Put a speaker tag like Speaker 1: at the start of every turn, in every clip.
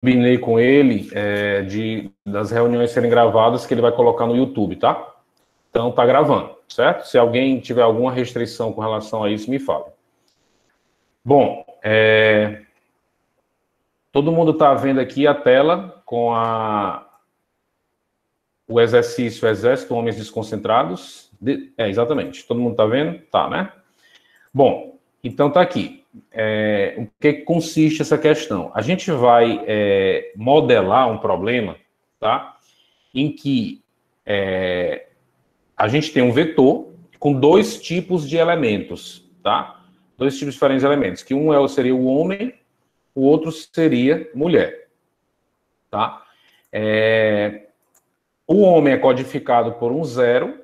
Speaker 1: combinei com ele das reuniões serem gravadas, que ele vai colocar no YouTube, tá? Então, tá gravando, certo? Se alguém tiver alguma restrição com relação a isso, me fale. Bom, todo mundo está vendo aqui a tela com o exercício Exército Homens Desconcentrados. Exatamente. Todo mundo está vendo? Tá, né? Bom, então tá aqui. O que consiste essa questão? A gente vai modelar um problema, tá? Em que a gente tem um vetor com dois tipos de elementos, tá? Dois tipos diferentes de elementos, que um seria o homem, o outro seria mulher, tá? O homem é codificado por um zero,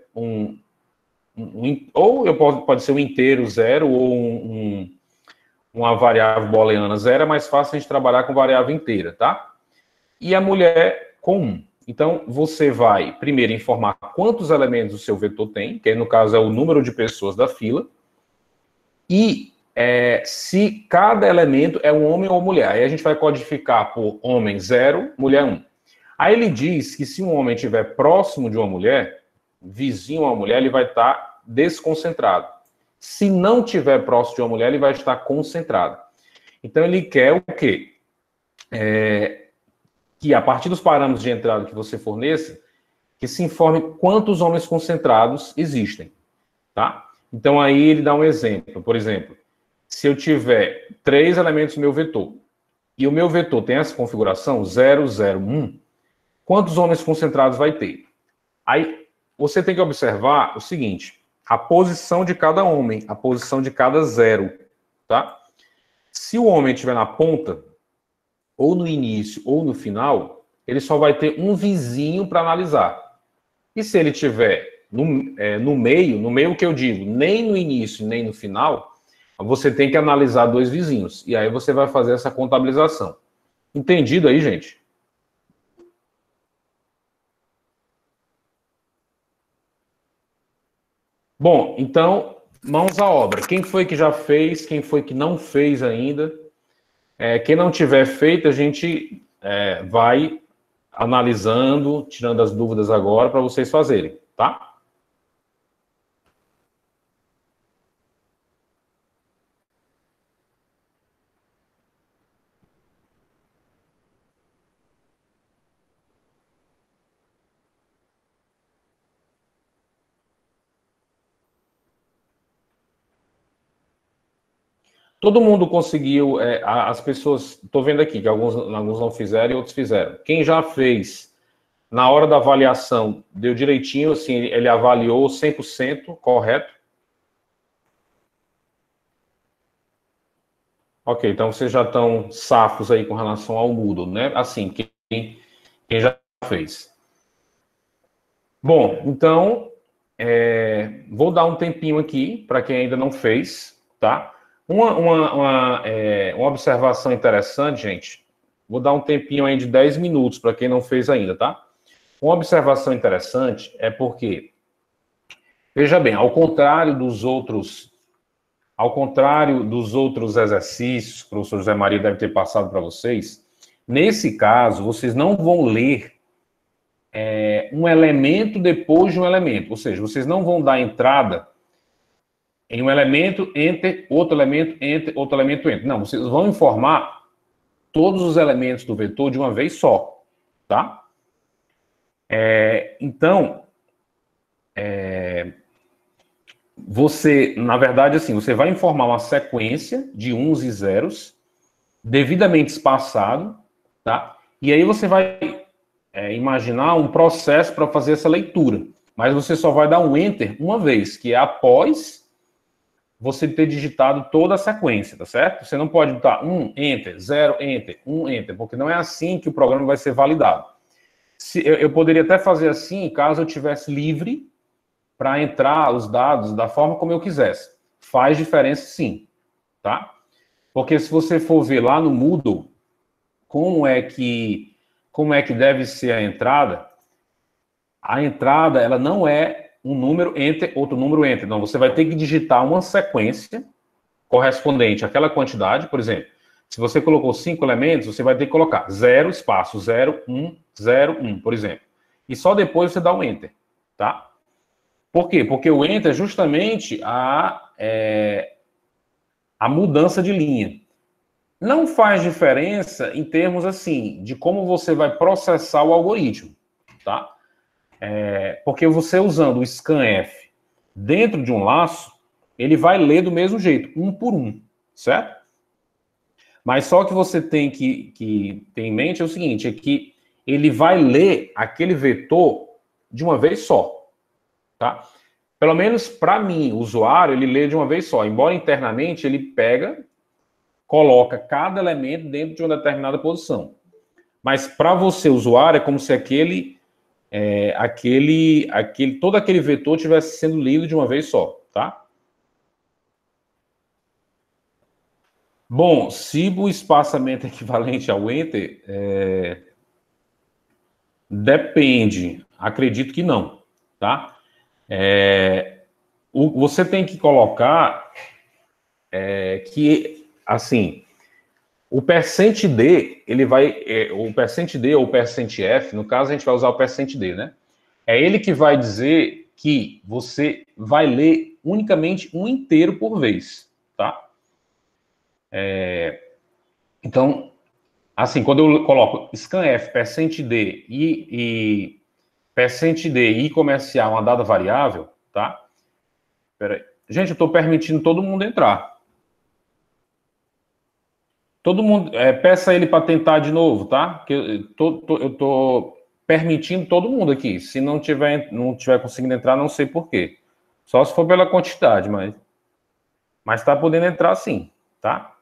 Speaker 1: pode ser um inteiro zero, ou uma variável booleana zero. É mais fácil a gente trabalhar com variável inteira, tá? E a mulher com 1. Então, você vai primeiro informar quantos elementos o seu vetor tem, que no caso é o número de pessoas da fila, e se cada elemento é um homem ou mulher. Aí a gente vai codificar por homem 0, mulher 1. Aí ele diz que se um homem estiver próximo de uma mulher, vizinho a uma mulher, ele vai estar desconcentrado. Se não estiver próximo de uma mulher, ele vai estar concentrado. Então, ele quer o quê? Que a partir dos parâmetros de entrada que você forneça, que se informe quantos homens concentrados existem, tá? Então, aí ele dá um exemplo. Por exemplo, se eu tiver 3 elementos no meu vetor, e o meu vetor tem essa configuração, 0, 0, 1, quantos homens concentrados vai ter? Aí, você tem que observar o seguinte, a posição de cada homem, a posição de cada zero, tá? Se o homem estiver na ponta, ou no início, ou no final, ele só vai ter um vizinho para analisar. E se ele estiver no meio que eu digo, nem no início, nem no final, você tem que analisar 2 vizinhos. E aí você vai fazer essa contabilização. Entendido aí, gente? Bom, então, mãos à obra. Quem foi que já fez? Quem foi que não fez ainda? Quem não tiver feito, a gente vai analisando, tirando as dúvidas agora para vocês fazerem, tá? Todo mundo conseguiu, as pessoas, estou vendo aqui que alguns não fizeram e outros fizeram. Quem já fez, na hora da avaliação, deu direitinho, assim, ele avaliou 100%, correto? Ok, então vocês já estão safos aí com relação ao Moodle, né? Assim, quem já fez. Bom, então, vou dar um tempinho aqui para quem ainda não fez, tá? Uma observação interessante, gente. Vou dar um tempinho aí de 10 minutos para quem não fez ainda, tá? Uma observação interessante é porque, veja bem, ao contrário dos outros exercícios que o professor José Maria deve ter passado para vocês, nesse caso, vocês não vão ler um elemento depois de um elemento. Ou seja, vocês não vão dar entrada em um elemento, enter, outro elemento, enter, outro elemento, enter. Não, vocês vão informar todos os elementos do vetor de uma vez só, tá? Então, você, na verdade, assim, você vai informar uma sequência de uns e zeros, devidamente espaçado, tá? E aí você vai imaginar um processo para fazer essa leitura. Mas você só vai dar um enter uma vez, que é após você ter digitado toda a sequência, tá certo? Você não pode botar 1, enter, 0, enter, 1, enter, porque não é assim que o programa vai ser validado. Eu poderia até fazer assim, caso eu tivesse livre para entrar os dados da forma como eu quisesse. Faz diferença sim, tá? Porque se você for ver lá no Moodle, como é que deve ser a entrada ela não é um número enter, outro número enter. Não, você vai ter que digitar uma sequência correspondente àquela quantidade. Por exemplo, Se você colocou 5 elementos, você vai ter que colocar 0, espaço, 0, 1, por exemplo. E só depois você dá um Enter, tá? Por quê? Porque o Enter é justamente a mudança de linha. Não faz diferença em termos, assim, de como você vai processar o algoritmo, tá? Porque você usando o scanf dentro de um laço, ele vai ler do mesmo jeito, um por um, certo? Mas só que você tem que ter em mente é o seguinte, é que ele vai ler aquele vetor de uma vez só, tá? Pelo menos para mim, usuário, ele lê de uma vez só. Embora internamente ele pega, coloca cada elemento dentro de uma determinada posição. Mas para você, usuário, é como se todo aquele vetor estivesse sendo lido de uma vez só, tá? Bom, se o espaçamento é equivalente ao enter, depende. Acredito que não, tá? Você tem que colocar que, assim, o percent D, ele vai, o percent D ou o percent F, no caso a gente vai usar o percent D, né? É ele que vai dizer que você vai ler unicamente um inteiro por vez, tá? Então, assim, quando eu coloco scanf, percent D e percent D e comercial, uma dada variável, tá? Peraí. Gente, eu estou permitindo todo mundo entrar. Todo mundo, peça ele para tentar de novo, tá? Que eu tô permitindo todo mundo aqui. Se não tiver conseguindo entrar, não sei por quê. Só se for pela quantidade, mas tá podendo entrar sim, tá?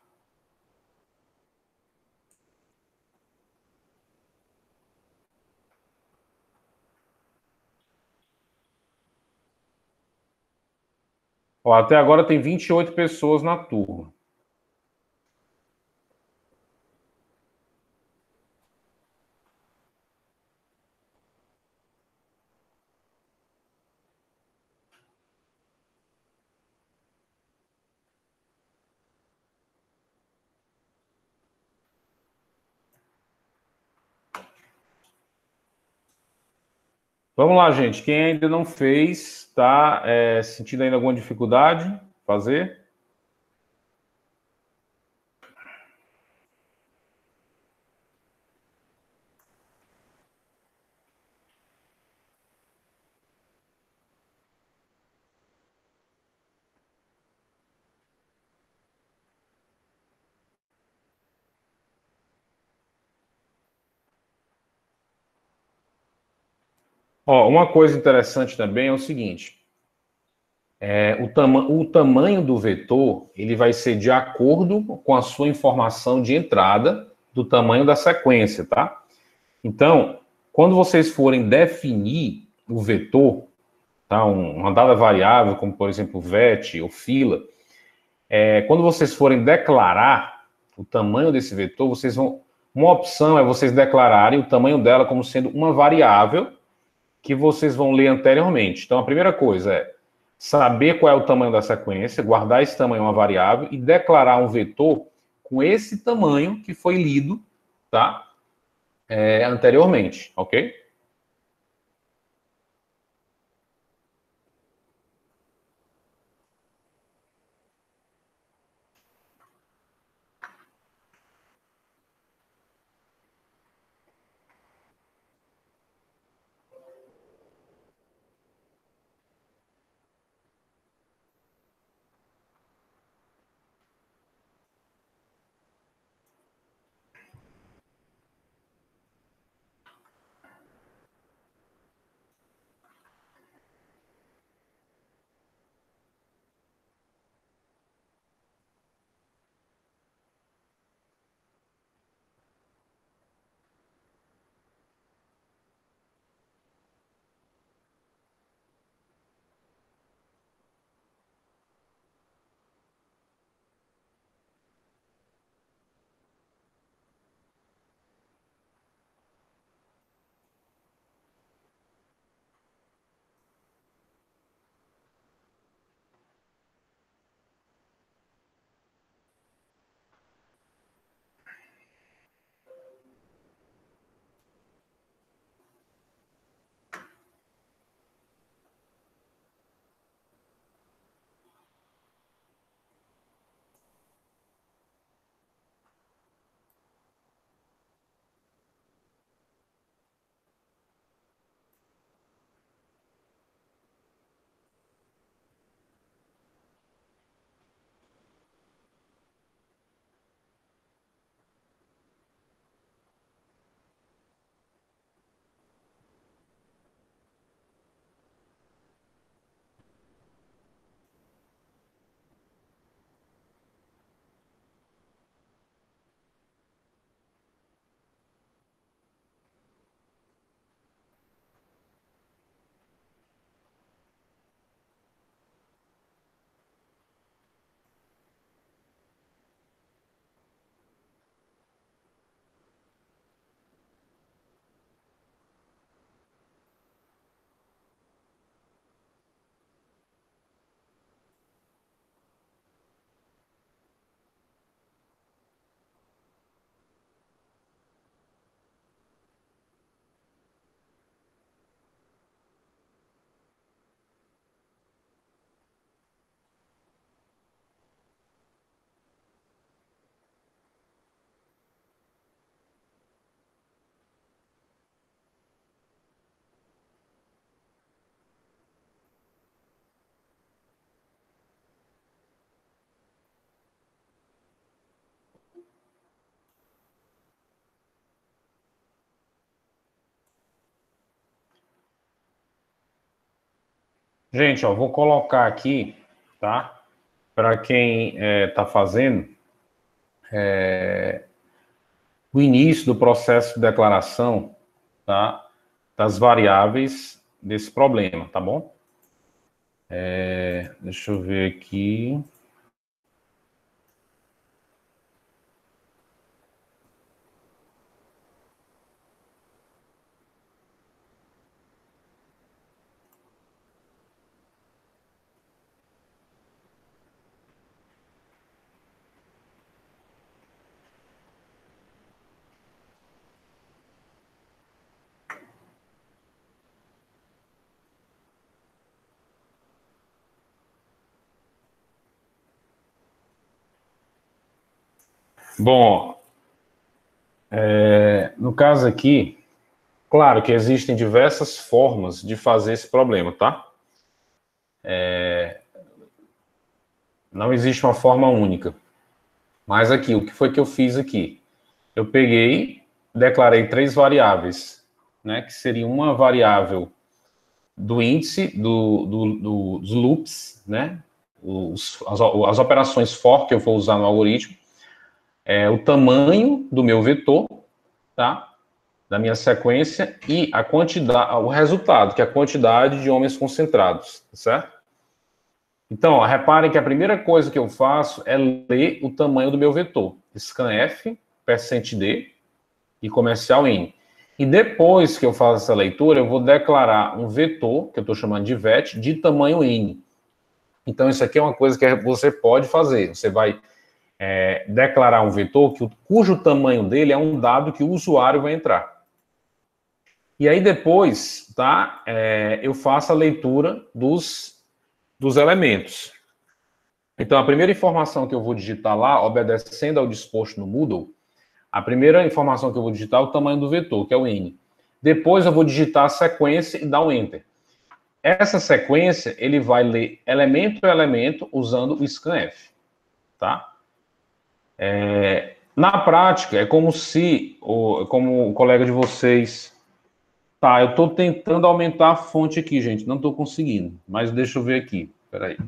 Speaker 1: Ó, até agora tem 28 pessoas na turma. Vamos lá, gente. Quem ainda não fez, tá sentindo ainda alguma dificuldade? Fazer? Ó, uma coisa interessante também é o seguinte: o tamanho do vetor ele vai ser de acordo com a sua informação de entrada do tamanho da sequência, tá? Então, quando vocês forem definir o vetor, tá? Uma dada variável, como por exemplo vet ou fila, quando vocês forem declarar o tamanho desse vetor, vocês vão. Uma opção é vocês declararem o tamanho dela como sendo uma variável que vocês vão ler anteriormente. Então, a primeira coisa é saber qual é o tamanho da sequência, guardar esse tamanho uma variável e declarar um vetor com esse tamanho que foi lido, tá? Anteriormente, ok? Gente, ó, vou colocar aqui, tá? Para quem está fazendo o início do processo de declaração, tá? Das variáveis desse problema, tá bom? Deixa eu ver aqui. Bom, no caso aqui, claro que existem diversas formas de fazer esse problema, tá? Não existe uma forma única. Mas aqui, o que foi que eu fiz aqui? Eu peguei, declarei 3 variáveis, né? Que seria uma variável do índice dos loops, né? As operações for que eu vou usar no algoritmo, o tamanho do meu vetor, tá? Da minha sequência e a quantidade, o resultado, que é a quantidade de homens concentrados, certo? Então, ó, reparem que a primeira coisa que eu faço é ler o tamanho do meu vetor. Scanf, %d e comercial n. E depois que eu faço essa leitura, eu vou declarar um vetor, que eu estou chamando de vet, de tamanho n. Então, isso aqui é uma coisa que você pode fazer. Você vai declarar um vetor cujo tamanho dele é um dado que o usuário vai entrar. E aí depois, tá, eu faço a leitura dos elementos. Então, a primeira informação que eu vou digitar lá, obedecendo ao disposto no Moodle, a primeira informação que eu vou digitar é o tamanho do vetor, que é o n. Depois eu vou digitar a sequência e dar um enter. Essa sequência, ele vai ler elemento por elemento usando o scanf, tá? Na prática, é como se, como o colega de vocês... Tá, eu estou tentando aumentar a fonte aqui, gente. Não estou conseguindo. Mas deixa eu ver aqui. Espera aí.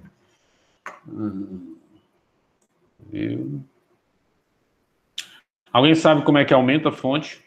Speaker 1: Alguém sabe como é que aumenta a fonte?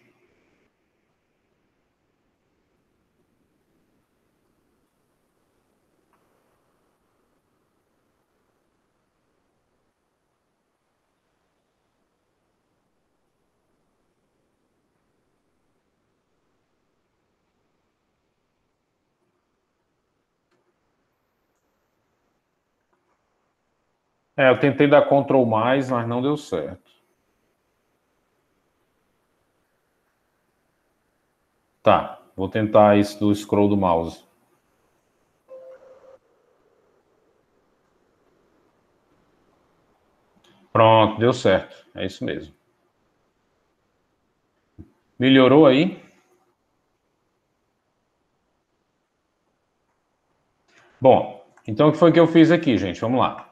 Speaker 1: Eu tentei dar Ctrl+, mas não deu certo. Tá, vou tentar isso do scroll do mouse. Pronto, deu certo. É isso mesmo. Melhorou aí? Bom, então o que foi que eu fiz aqui, gente? Vamos lá.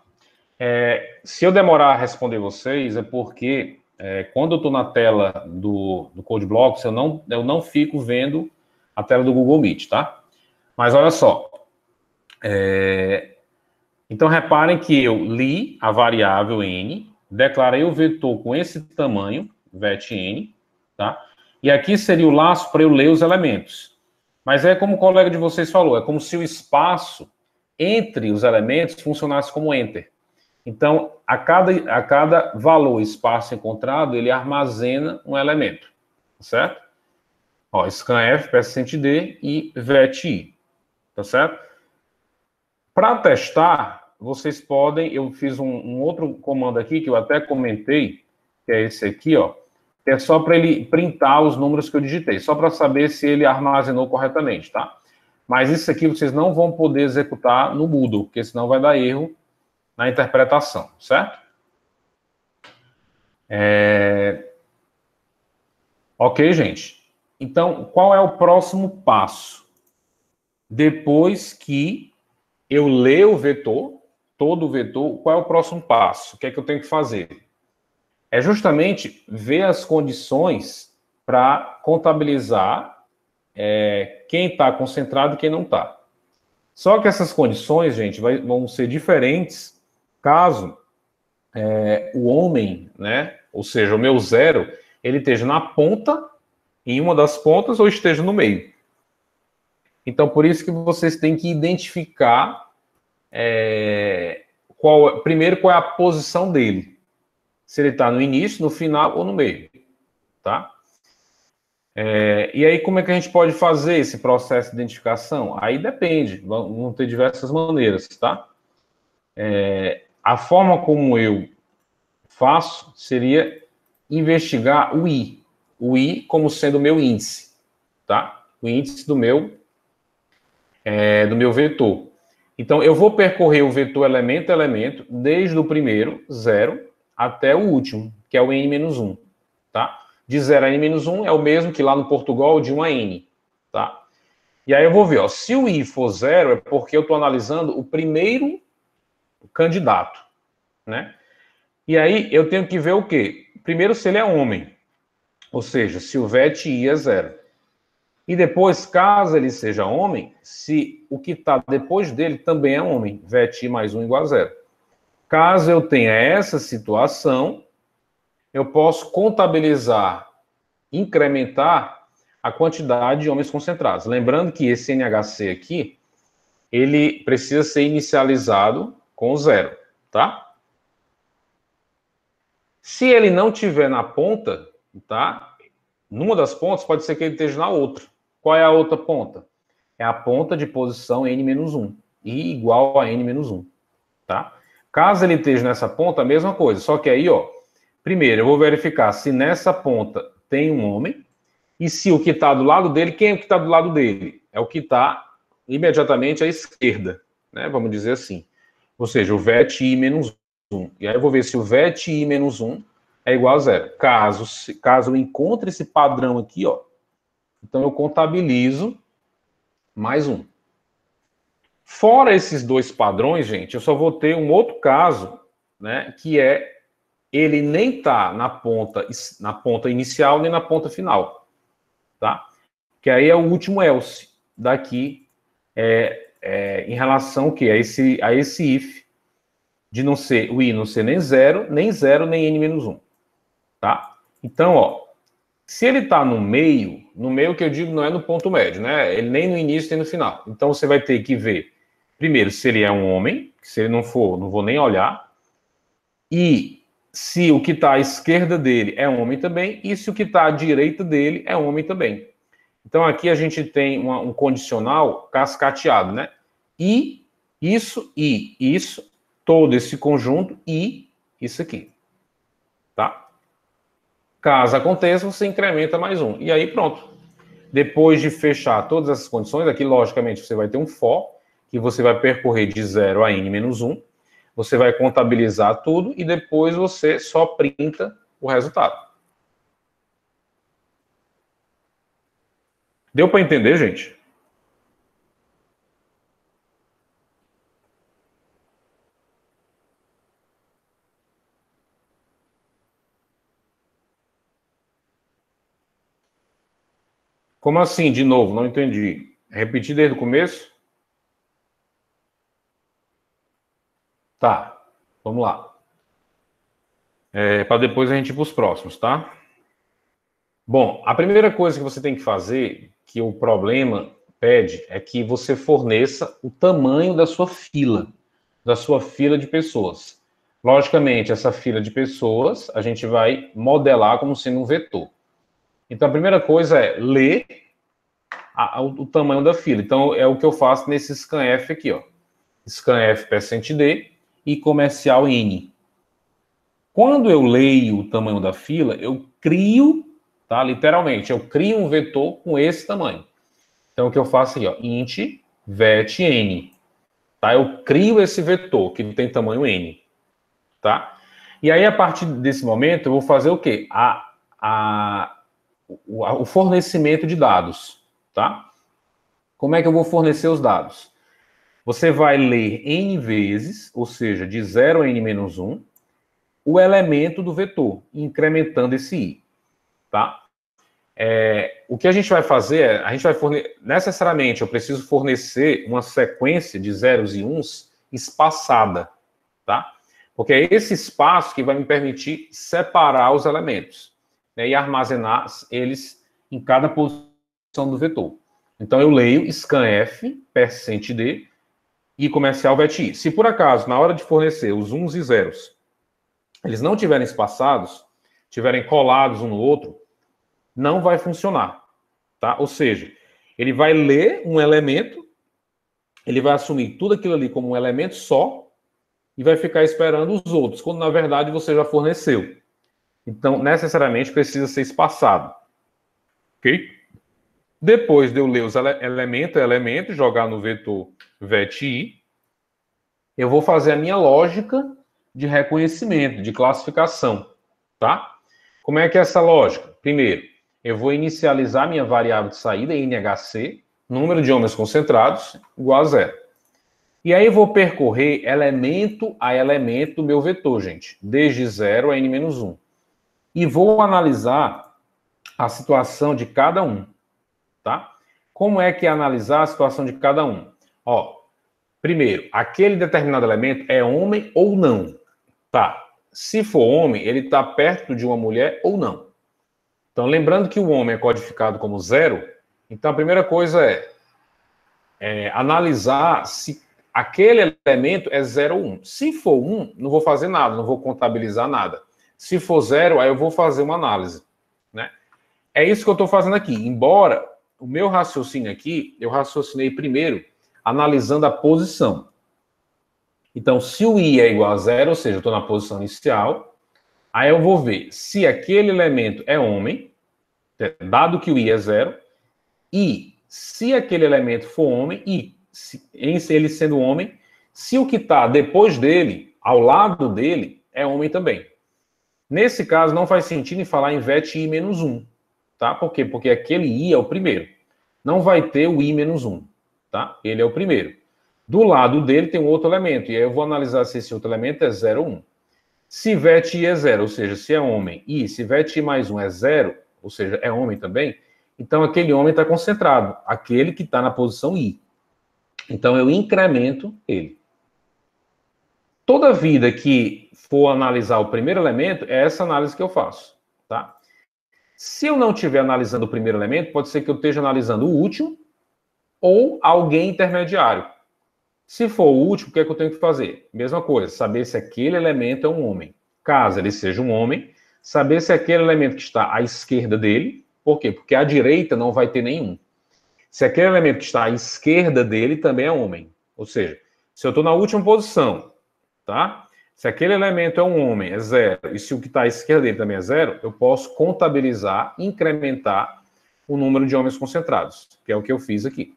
Speaker 1: Se eu demorar a responder vocês, é porque quando eu estou na tela do CodeBlocks, eu não fico vendo a tela do Google Meet, tá? Mas olha só. Então, reparem que eu li a variável n, declarei o vetor com esse tamanho, vetn, tá? E aqui seria o laço para eu ler os elementos. Mas é como o colega de vocês falou, é como se o espaço entre os elementos funcionasse como enter. Então, a cada valor espaço encontrado, ele armazena um elemento, certo? Ó, scanf, %d e vet, tá certo? Para testar, vocês podem, eu fiz um outro comando aqui, que eu até comentei, que é esse aqui, ó, que é só para ele printar os números que eu digitei, só para saber se ele armazenou corretamente, tá? Mas isso aqui vocês não vão poder executar no Moodle, porque senão vai dar erro na interpretação, certo? Ok, gente? Então, qual é o próximo passo? Depois que eu ler o vetor, todo o vetor, qual é o próximo passo? O que é que eu tenho que fazer? É justamente ver as condições para contabilizar quem está concentrado e quem não está. Só que essas condições, gente, vão ser diferentes caso o homem, né, ou seja, o meu zero, ele esteja na ponta, em uma das pontas, ou esteja no meio. Então, por isso que vocês têm que identificar primeiro qual é a posição dele. Se ele está no início, no final ou no meio, tá? E aí, como é que a gente pode fazer esse processo de identificação? Aí depende, vão ter diversas maneiras, tá? A forma como eu faço seria investigar o I. O I como sendo o meu índice, tá? O índice do meu vetor. Então, eu vou percorrer o vetor elemento a elemento, desde o primeiro, 0, até o último, que é o n-1, tá? De 0 a n-1 é o mesmo que lá no Portugal de 1 a n, tá? E aí eu vou ver, ó, se o i for 0, é porque eu estou analisando o primeiro candidato, né? E aí eu tenho que ver o quê? Primeiro, se ele é homem, ou seja, se o VET I é 0. E depois, caso ele seja homem, se o que está depois dele também é homem, VET I mais 1 igual a 0. Caso eu tenha essa situação, eu posso contabilizar, incrementar a quantidade de homens concentrados. Lembrando que esse NHC aqui, ele precisa ser inicializado com 0, tá? Se ele não tiver na ponta, tá? Numa das pontas, pode ser que ele esteja na outra. Qual é a outra ponta? É a ponta de posição n-1, i igual a n-1, tá? Caso ele esteja nessa ponta, a mesma coisa, só que aí, ó, primeiro eu vou verificar se nessa ponta tem um homem, e se o que está do lado dele, quem é o que está do lado dele? É o que está imediatamente à esquerda, né? Vamos dizer assim. Ou seja, o VET I menos 1. E aí eu vou ver se o VET I menos 1 é igual a 0. Caso eu encontre esse padrão aqui, ó, então eu contabilizo mais 1. Fora esses dois padrões, gente, eu só vou ter um outro caso, né, que é ele nem tá na ponta inicial nem na ponta final, tá? Que aí é o último else daqui em relação que a esse if de não ser o i não ser nem 0, nem n-1, tá? Então, ó, se ele está no meio que eu digo não é no ponto médio, né? Ele nem no início nem no final. Então você vai ter que ver, primeiro, se ele é um homem, se ele não for, não vou nem olhar, e se o que está à esquerda dele é um homem também, e se o que está à direita dele é um homem também. Então aqui a gente tem um condicional cascateado, né? E, isso, todo esse conjunto, e isso aqui, tá? Caso aconteça, você incrementa mais 1. E aí, pronto. Depois de fechar todas essas condições, aqui, logicamente, você vai ter um for, que você vai percorrer de 0 a n-1. Você vai contabilizar tudo e depois você só printa o resultado. Deu para entender, gente? Como assim, de novo? Não entendi. Repetir desde o começo? Tá, vamos lá. Para depois a gente ir para os próximos, tá? Bom, a primeira coisa que você tem que fazer, que o problema pede, é que você forneça o tamanho da sua fila de pessoas. Logicamente, essa fila de pessoas a gente vai modelar como sendo um vetor. Então, a primeira coisa é ler o tamanho da fila. Então, é o que eu faço nesse scanf aqui, ó. Scanf%d e comercial n. Quando eu leio o tamanho da fila, eu crio, tá? Literalmente, eu crio um vetor com esse tamanho. Então, o que eu faço aqui, ó, int vet n. Tá? Eu crio esse vetor que tem tamanho n, tá? E aí, a partir desse momento, eu vou fazer o quê? O fornecimento de dados, tá? Como é que eu vou fornecer os dados? Você vai ler n vezes, ou seja, de 0 a n-1, o elemento do vetor, incrementando esse i, tá? O que a gente vai fazer é, a gente vai fornecer, necessariamente, eu preciso fornecer uma sequência de zeros e uns espaçada, tá? Porque é esse espaço que vai me permitir separar os elementos, né, e armazenar eles em cada posição do vetor. Então, eu leio scanf, %d, e comercial vet i. Se por acaso, na hora de fornecer os uns e zeros, eles não tiverem espaçados, tiverem colados um no outro, não vai funcionar, tá? Ou seja, ele vai ler um elemento, ele vai assumir tudo aquilo ali como um elemento só e vai ficar esperando os outros, quando na verdade você já forneceu. Então, necessariamente precisa ser espaçado, ok? Depois de eu ler os elemento a elemento, jogar no vetor vet i, eu vou fazer a minha lógica de reconhecimento, de classificação, tá? Como é que é essa lógica? Primeiro, eu vou inicializar minha variável de saída, NHC, número de homens concentrados, igual a 0. E aí eu vou percorrer elemento a elemento do meu vetor, gente, desde 0 a n-1. E vou analisar a situação de cada um, tá? Como é que é analisar a situação de cada um? Ó, primeiro, aquele determinado elemento é homem ou não? Tá. Se for homem, ele está perto de uma mulher ou não? Então, lembrando que o homem é codificado como 0, então a primeira coisa é analisar se aquele elemento é 0 ou 1. Se for 1, não vou fazer nada, não vou contabilizar nada. Se for 0, aí eu vou fazer uma análise, né? É isso que eu estou fazendo aqui. Embora o meu raciocínio aqui, eu raciocinei primeiro analisando a posição. Então, se o i é igual a 0, ou seja, eu estou na posição inicial, aí eu vou ver se aquele elemento é homem, dado que o i é 0, e se aquele elemento for homem, e ele sendo homem, se o que está depois dele, ao lado dele, é homem também. Nesse caso, não faz sentido em falar em vet i menos 1, tá? Por quê? Porque aquele i é o primeiro. Não vai ter o i menos 1, tá? Ele é o primeiro. Do lado dele tem um outro elemento, e aí eu vou analisar se esse outro elemento é 0 ou 1. Se vet i é 0, ou seja, se é homem, e se vet i mais 1 é 0, ou seja, é homem também, então aquele homem está concentrado, aquele que está na posição i. Então eu incremento ele. Toda vida que for analisar o primeiro elemento, é essa análise que eu faço, tá? Se eu não estiver analisando o primeiro elemento, pode ser que eu esteja analisando o último ou alguém intermediário. Se for o último, o que é que eu tenho que fazer? Mesma coisa, saber se aquele elemento é um homem. Caso ele seja um homem, saber se aquele elemento que está à esquerda dele, por quê? Porque à direita não vai ter nenhum. Se aquele elemento que está à esquerda dele também é homem. Ou seja, se eu estou na última posição, tá? Se aquele elemento é um homem, é 0, e se o que está à esquerda dele também é 0, eu posso contabilizar, incrementar o número de homens concentrados, que é o que eu fiz aqui.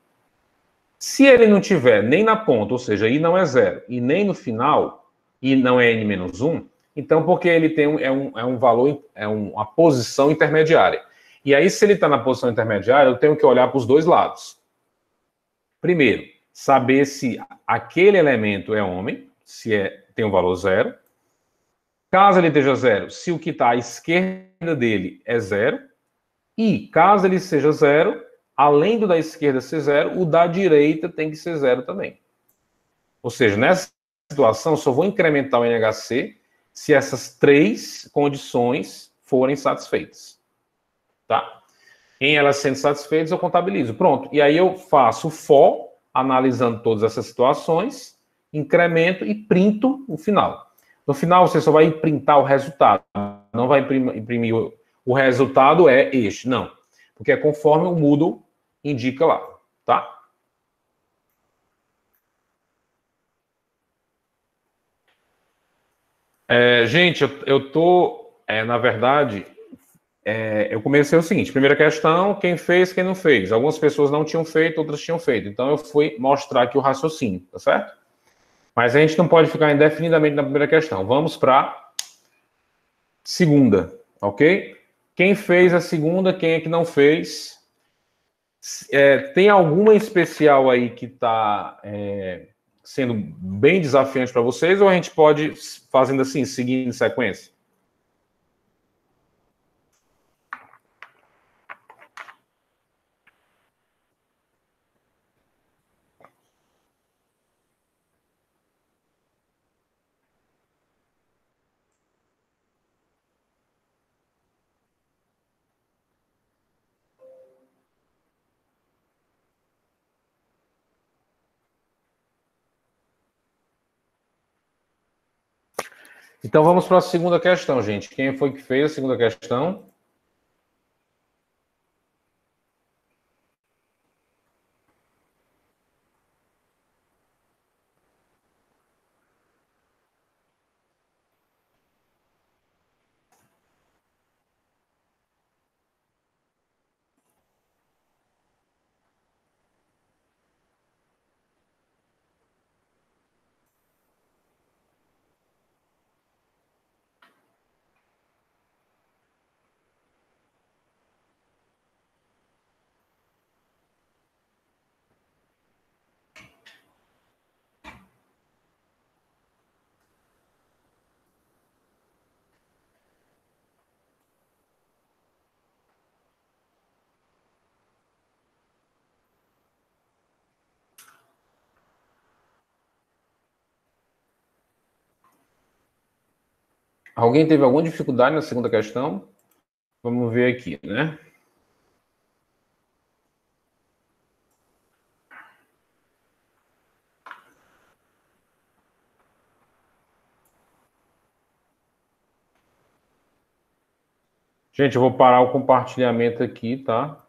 Speaker 1: Se ele não tiver nem na ponta, ou seja, i não é 0, e nem no final, i não é n-1, então porque ele tem um valor, uma posição intermediária. E aí, se ele está na posição intermediária, eu tenho que olhar para os dois lados. Primeiro, saber se aquele elemento é homem, se tem um valor 0. Caso ele esteja 0, se o que está à esquerda dele é 0. E caso ele seja 0, além do da esquerda ser 0, o da direita tem que ser 0 também. Ou seja, nessa situação, só vou incrementar o NHC se essas 3 condições forem satisfeitas. Tá? Em elas sendo satisfeitas, eu contabilizo. Pronto. E aí eu faço o for, analisando todas essas situações, incremento e printo o final. No final, você só vai printar o resultado. Não vai imprimir o resultado é este. Não. Porque é conforme o Moodle indica lá. Tá? Gente, eu tô, na verdade, eu comecei o seguinte, primeira questão, quem fez, quem não fez. Algumas pessoas não tinham feito, outras tinham feito. Então, eu fui mostrar aqui o raciocínio, tá certo? Mas a gente não pode ficar indefinidamente na primeira questão. Vamos para a segunda, ok? Quem fez a segunda, quem é que não fez? Tem alguma especial aí que está sendo bem desafiante para vocês, ou a gente pode fazendo assim, seguindo em sequência? Então vamos para a segunda questão, gente. Quem foi que fez a segunda questão? Alguém teve alguma dificuldade na segunda questão? Vamos ver aqui, né? Gente, eu vou parar o compartilhamento aqui, tá?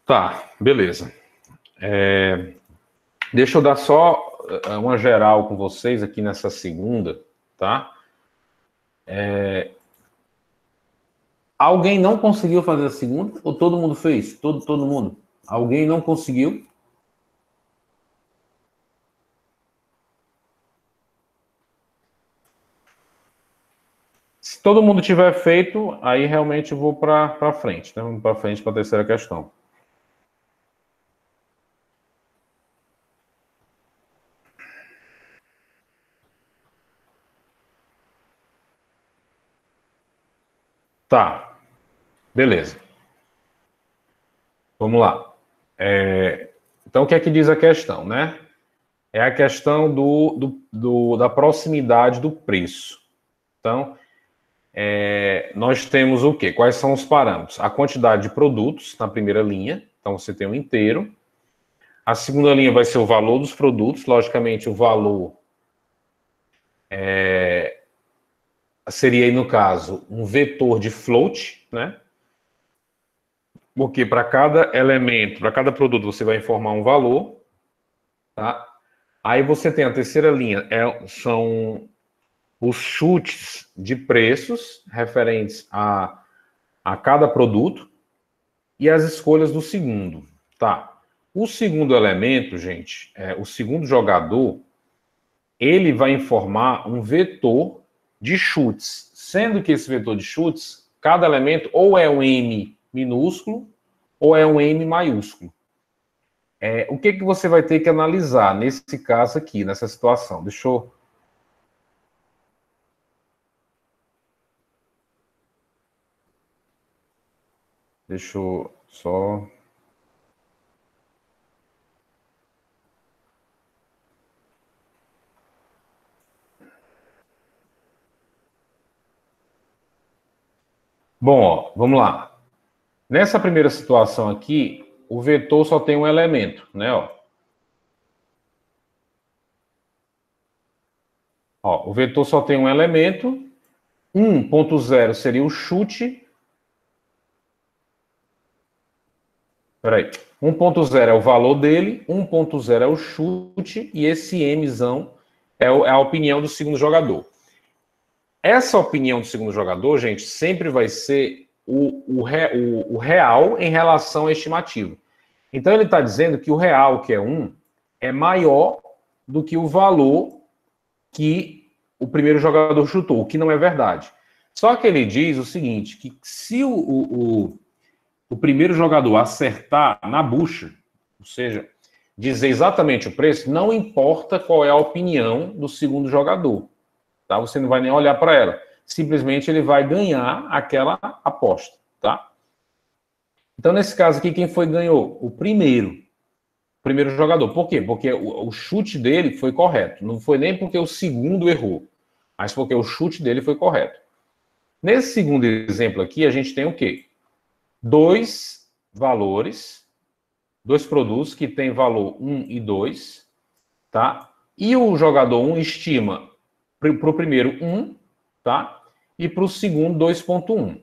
Speaker 1: Tá, beleza. Deixa eu dar só uma geral com vocês aqui nessa segunda, tá? Alguém não conseguiu fazer a segunda? Ou todo mundo fez? Todo mundo? Alguém não conseguiu? Se todo mundo tiver feito, aí realmente eu vou para frente, né? Vamos para frente para a terceira questão. Tá, beleza. Vamos lá. Então, o que é que diz a questão, né? É a questão da proximidade do preço. Então, nós temos o quê? Quais são os parâmetros? A quantidade de produtos na primeira linha. Então, você tem um inteiro. A segunda linha vai ser o valor dos produtos. Logicamente, o valor seria aí, no caso, um vetor de float, né? Porque para cada elemento, para cada produto, você vai informar um valor, tá? Aí você tem a terceira linha, são os chutes de preços referentes a cada produto e as escolhas do segundo, tá? O segundo elemento, gente, o segundo jogador, ele vai informar um vetor de chutes, sendo que esse vetor de chutes, cada elemento ou é um M minúsculo ou é um M maiúsculo. O que você vai ter que analisar nesse caso aqui, nessa situação? Deixa eu só... Bom, ó, vamos lá. Nessa primeira situação aqui, o vetor só tem um elemento, né? Ó, o vetor só tem um elemento. 1.0 seria o chute. Peraí. 1.0 é o valor dele, 1.0 é o chute, e esse Mzão é a opinião do segundo jogador. Essa opinião do segundo jogador, gente, sempre vai ser o real em relação à estimativa. Então, ele está dizendo que o real, que é 1, é maior do que o valor que o primeiro jogador chutou, o que não é verdade. Só que ele diz o seguinte, que se o primeiro jogador acertar na bucha, ou seja, dizer exatamente o preço, não importa qual é a opinião do segundo jogador, tá? Você não vai nem olhar para ela. Simplesmente ele vai ganhar aquela aposta, tá? Então, nesse caso aqui, quem foi que ganhou? O primeiro jogador. Por quê? Porque o chute dele foi correto. Não foi nem porque o segundo errou, mas porque o chute dele foi correto. Nesse segundo exemplo aqui, a gente tem o quê? Dois valores, dois produtos que têm valor 1 e 2, tá? E o jogador 1 estima para o primeiro 1, tá? E para o segundo 2,1.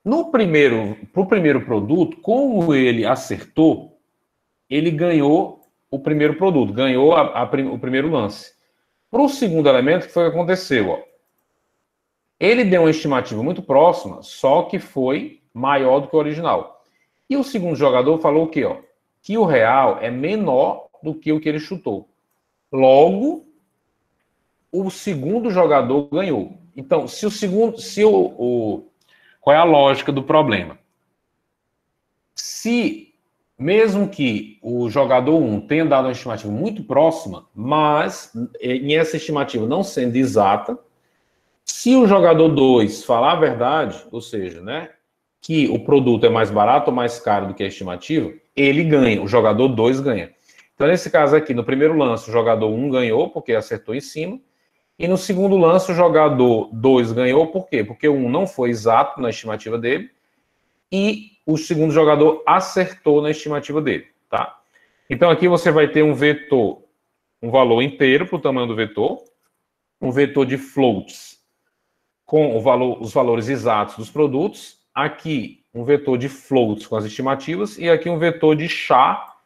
Speaker 1: Para o primeiro produto, como ele acertou, ele ganhou o primeiro produto, ganhou o primeiro lance. Para o segundo elemento, o que foi que aconteceu? Ó? Ele deu uma estimativa muito próxima, só que foi maior do que o original. E o segundo jogador falou o quê? Ó? Que o real é menor do que o que ele chutou. Logo, o segundo jogador ganhou. Então, se o segundo. Qual é a lógica do problema? Se, mesmo que o jogador 1 tenha dado uma estimativa muito próxima, mas em essa estimativa não sendo exata, se o jogador 2 falar a verdade, ou seja, né, que o produto é mais barato ou mais caro do que a estimativa, ele ganha, o jogador 2 ganha. Então, nesse caso aqui, no primeiro lance, o jogador 1 ganhou, porque acertou em cima, e no segundo lance, o jogador 2 ganhou, por quê? Porque o 1 não foi exato na estimativa dele, e o segundo jogador acertou na estimativa dele, tá? Então, aqui você vai ter um vetor, um valor inteiro para o tamanho do vetor, um vetor de floats com os valores exatos dos produtos, aqui um vetor de floats com as estimativas e aqui um vetor de chá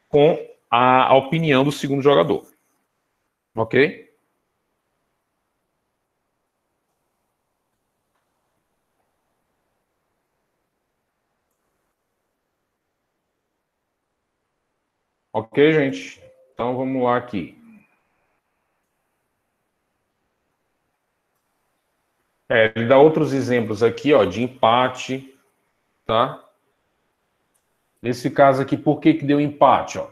Speaker 1: com a opinião do segundo jogador. Ok? Ok, gente? Então vamos lá aqui. Ele dá outros exemplos aqui, ó, de empate, tá? Nesse caso aqui, por que deu empate, ó?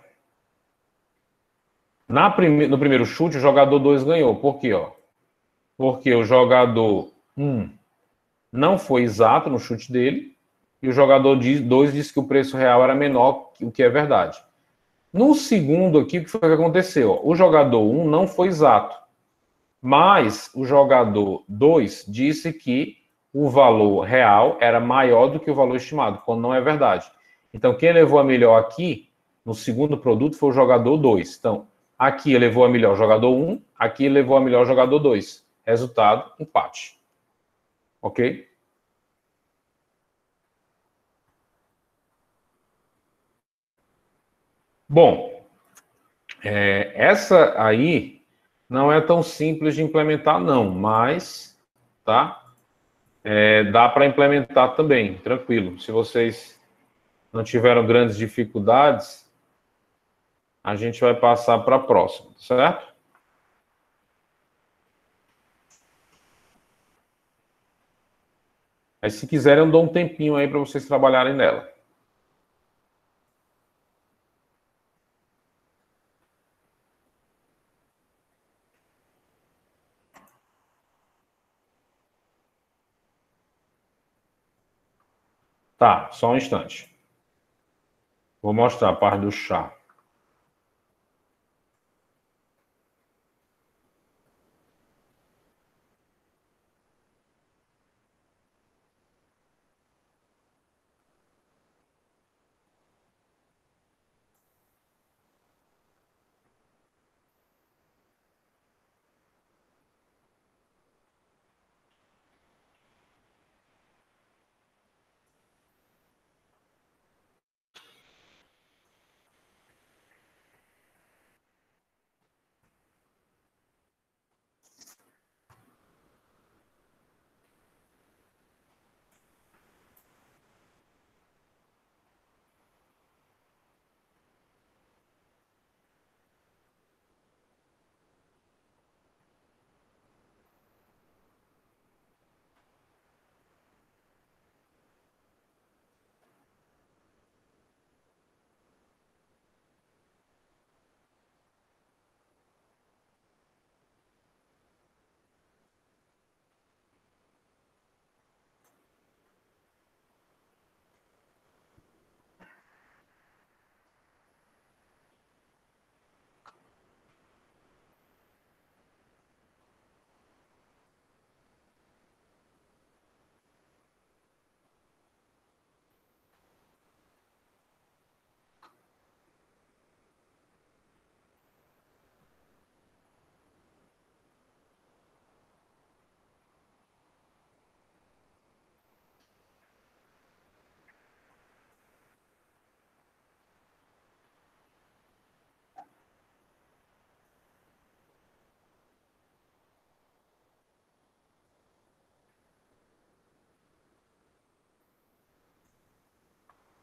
Speaker 1: No primeiro chute, o jogador 2 ganhou. Por quê? Ó? Porque o jogador 1 não foi exato no chute dele e o jogador 2 disse que o preço real era menor, o que é verdade. No segundo aqui, o que foi que aconteceu? O jogador 1 não foi exato, mas o jogador 2 disse que o valor real era maior do que o valor estimado, quando não é verdade. Então, quem levou a melhor aqui, no segundo produto, foi o jogador 2. Então, aqui levou a melhor o jogador 1, aqui levou a melhor o jogador 2. Resultado, empate. Ok? Bom, essa aí não é tão simples de implementar, não, mas tá? Dá para implementar também, tranquilo. Se vocês não tiveram grandes dificuldades, a gente vai passar para a próxima, certo? Aí, se quiserem, eu dou um tempinho aí para vocês trabalharem nela. Tá, só um instante. Vou mostrar a parte do chá.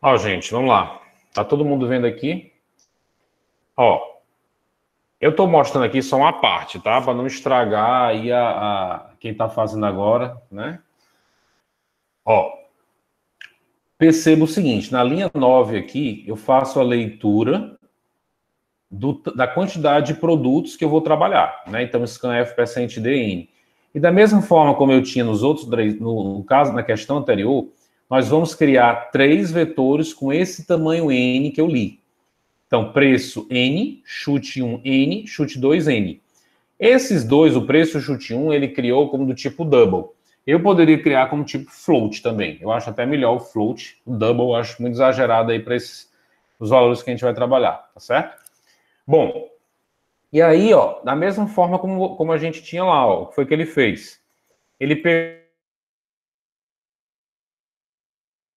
Speaker 1: Ó, gente, vamos lá. Tá todo mundo vendo aqui? Ó, eu estou mostrando aqui só uma parte, tá? Para não estragar aí quem está fazendo agora, né? Ó, perceba o seguinte, na linha 9 aqui, eu faço a leitura da quantidade de produtos que eu vou trabalhar, né? Então, scanf, percent dn. E da mesma forma como eu tinha nos outros, no caso, na questão anterior, nós vamos criar 3 vetores com esse tamanho n que eu li. Então, preço n, chute 1 n, chute 2 n. Esses dois, o preço e o chute 1, ele criou como do tipo double. Eu poderia criar como tipo float também. Eu acho até melhor o float. O double eu acho muito exagerado aí para os valores que a gente vai trabalhar, tá certo? Bom, e aí, ó, da mesma forma como a gente tinha lá, ó, o que foi que ele fez? Ele pegou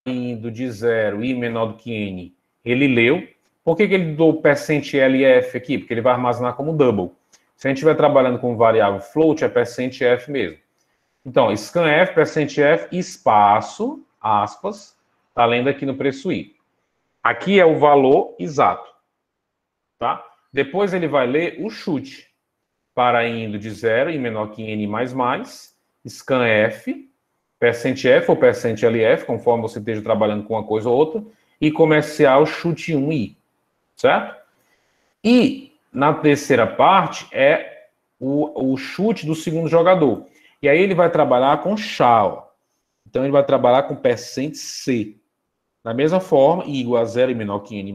Speaker 1: indo de 0 i menor do que n, ele leu. Por que ele deu o percent L e F aqui? Porque ele vai armazenar como double. Se a gente estiver trabalhando com variável float, é percent F mesmo. Então, scanf, percent F, espaço, aspas, tá lendo aqui no preço I. Aqui é o valor exato, tá? Depois ele vai ler o chute, para indo de 0 e menor que n mais, scanf, percent F ou percent LF, conforme você esteja trabalhando com uma coisa ou outra, e comercial chute 1i, certo? E na terceira parte é o chute do segundo jogador. E aí ele vai trabalhar com chá. Então ele vai trabalhar com percent C. Da mesma forma, I igual a 0 e menor que n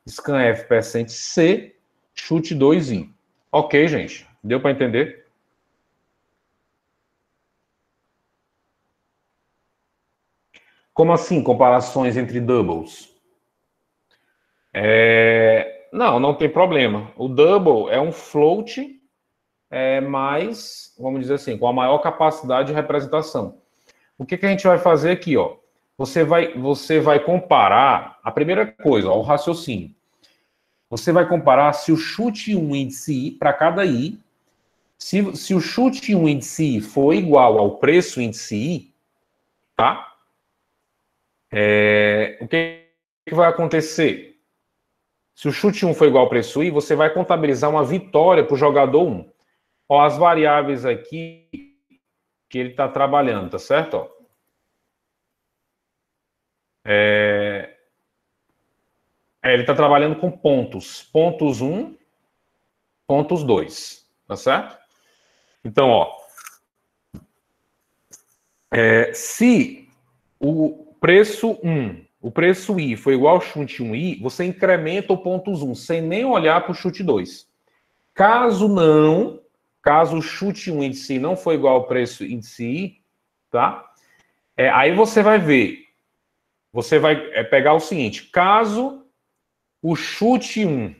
Speaker 1: scanf percent C, chute 2i. Ok, gente? Deu para entender? Como assim, comparações entre doubles? Não, não tem problema. O double é um float mais, vamos dizer assim, com a maior capacidade de representação. O que a gente vai fazer aqui, ó? Você vai comparar a primeira coisa, ó, o raciocínio. Você vai comparar se o chute 1 índice I para cada I, se o chute 1 índice I for igual ao preço índice I, tá? O que vai acontecer? Se o chute 1 for igual ao preço I, você vai contabilizar uma vitória para o jogador 1. Ó, as variáveis aqui que ele está trabalhando, tá certo? Ó. Ele está trabalhando com pontos. Pontos 1, pontos 2. Tá certo? Então, ó. Se o preço 1, o preço I foi igual ao chute 1i, você incrementa o pontos 1 sem nem olhar para o chute 2. Caso não, caso o chute 1 índice I não for igual ao preço índice I, tá? Aí você vai ver, você vai pegar o seguinte, caso o chute 1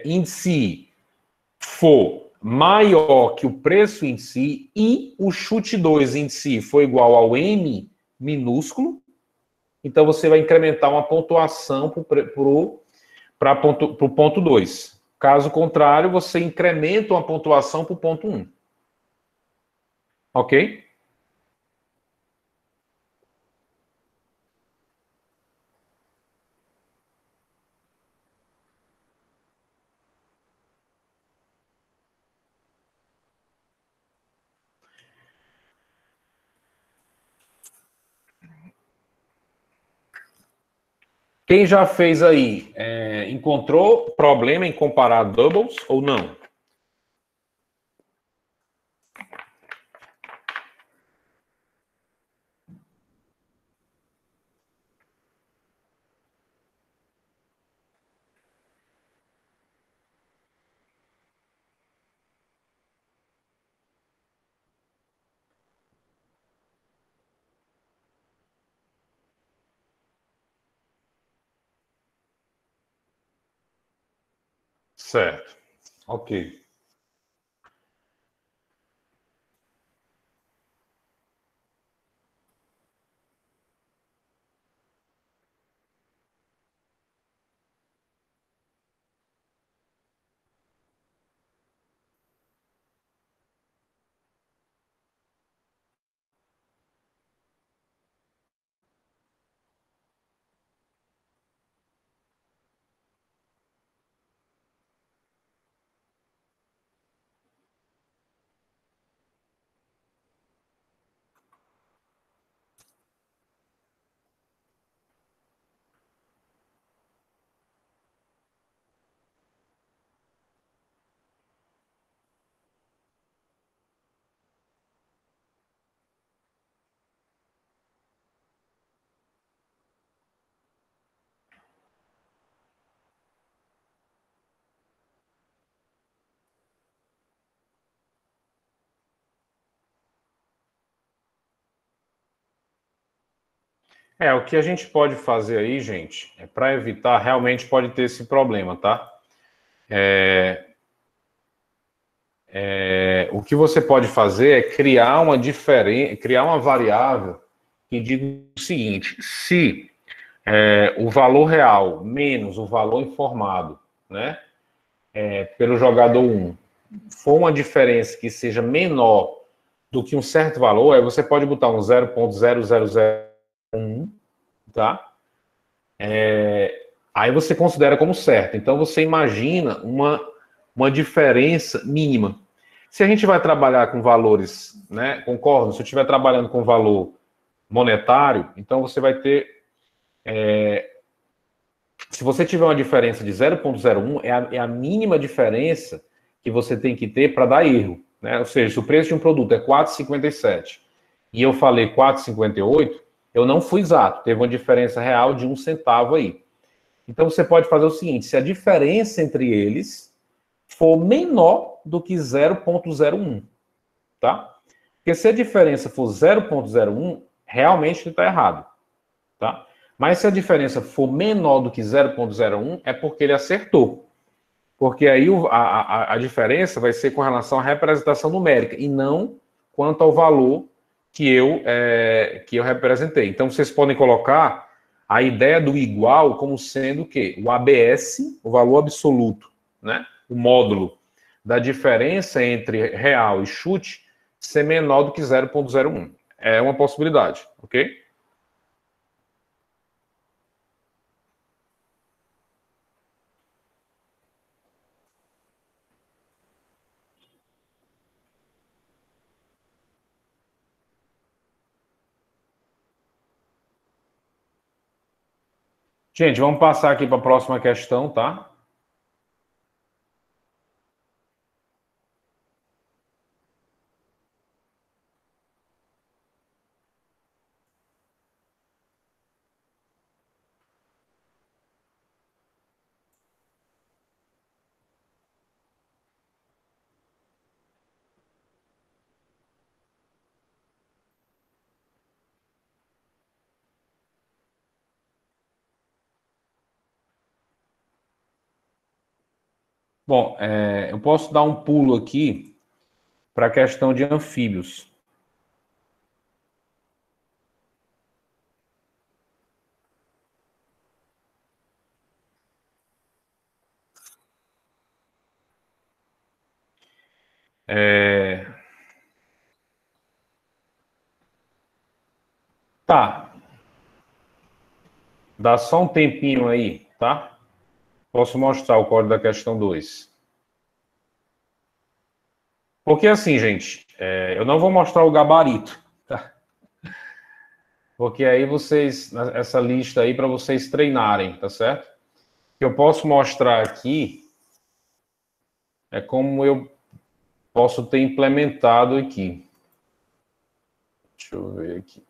Speaker 1: índice I for maior que o preço em si e o chute 2 em si for igual ao M minúsculo, então você vai incrementar uma pontuação para o ponto 2. Caso contrário, você incrementa uma pontuação para o ponto 1. Ok? Quem já fez aí, encontrou problema em comparar doubles ou não? Certo. Ok. O que a gente pode fazer aí, gente, para evitar, realmente pode ter esse problema, tá? O que você pode fazer é criar uma criar uma variável que diga o seguinte: se o valor real menos o valor informado, né, pelo jogador 1 for uma diferença que seja menor do que um certo valor, aí você pode botar um 0,0001, tá? Aí você considera como certo. Então você imagina uma diferença mínima. Se a gente vai trabalhar com valores, né? Concordo, se eu estiver trabalhando com valor monetário, então você vai ter. Se você tiver uma diferença de 0,01, é a mínima diferença que você tem que ter para dar erro. Né? Ou seja, se o preço de um produto é 4,57 e eu falei 4,58, eu não fui exato, teve uma diferença real de 1 centavo aí. Então você pode fazer o seguinte: se a diferença entre eles for menor do que 0,01, tá? Porque se a diferença for 0,01, realmente está errado, tá? Mas se a diferença for menor do que 0,01, é porque ele acertou. Porque aí a diferença vai ser com relação à representação numérica e não quanto ao valor que eu representei. Então, vocês podem colocar a ideia do igual como sendo o quê? O ABS, o valor absoluto, né? O módulo da diferença entre real e chute ser menor do que 0,01. É uma possibilidade, ok? Gente, vamos passar aqui para a próxima questão, tá? Bom, eu posso dar um pulo aqui para a questão de anfíbios. É, Tá, dá só um tempinho aí, tá? Posso mostrar o código da questão 2. Porque assim, gente, eu não vou mostrar o gabarito, tá? Porque aí essa lista aí para vocês treinarem, tá certo? O que eu posso mostrar aqui é como eu posso ter implementado aqui. Deixa eu ver aqui.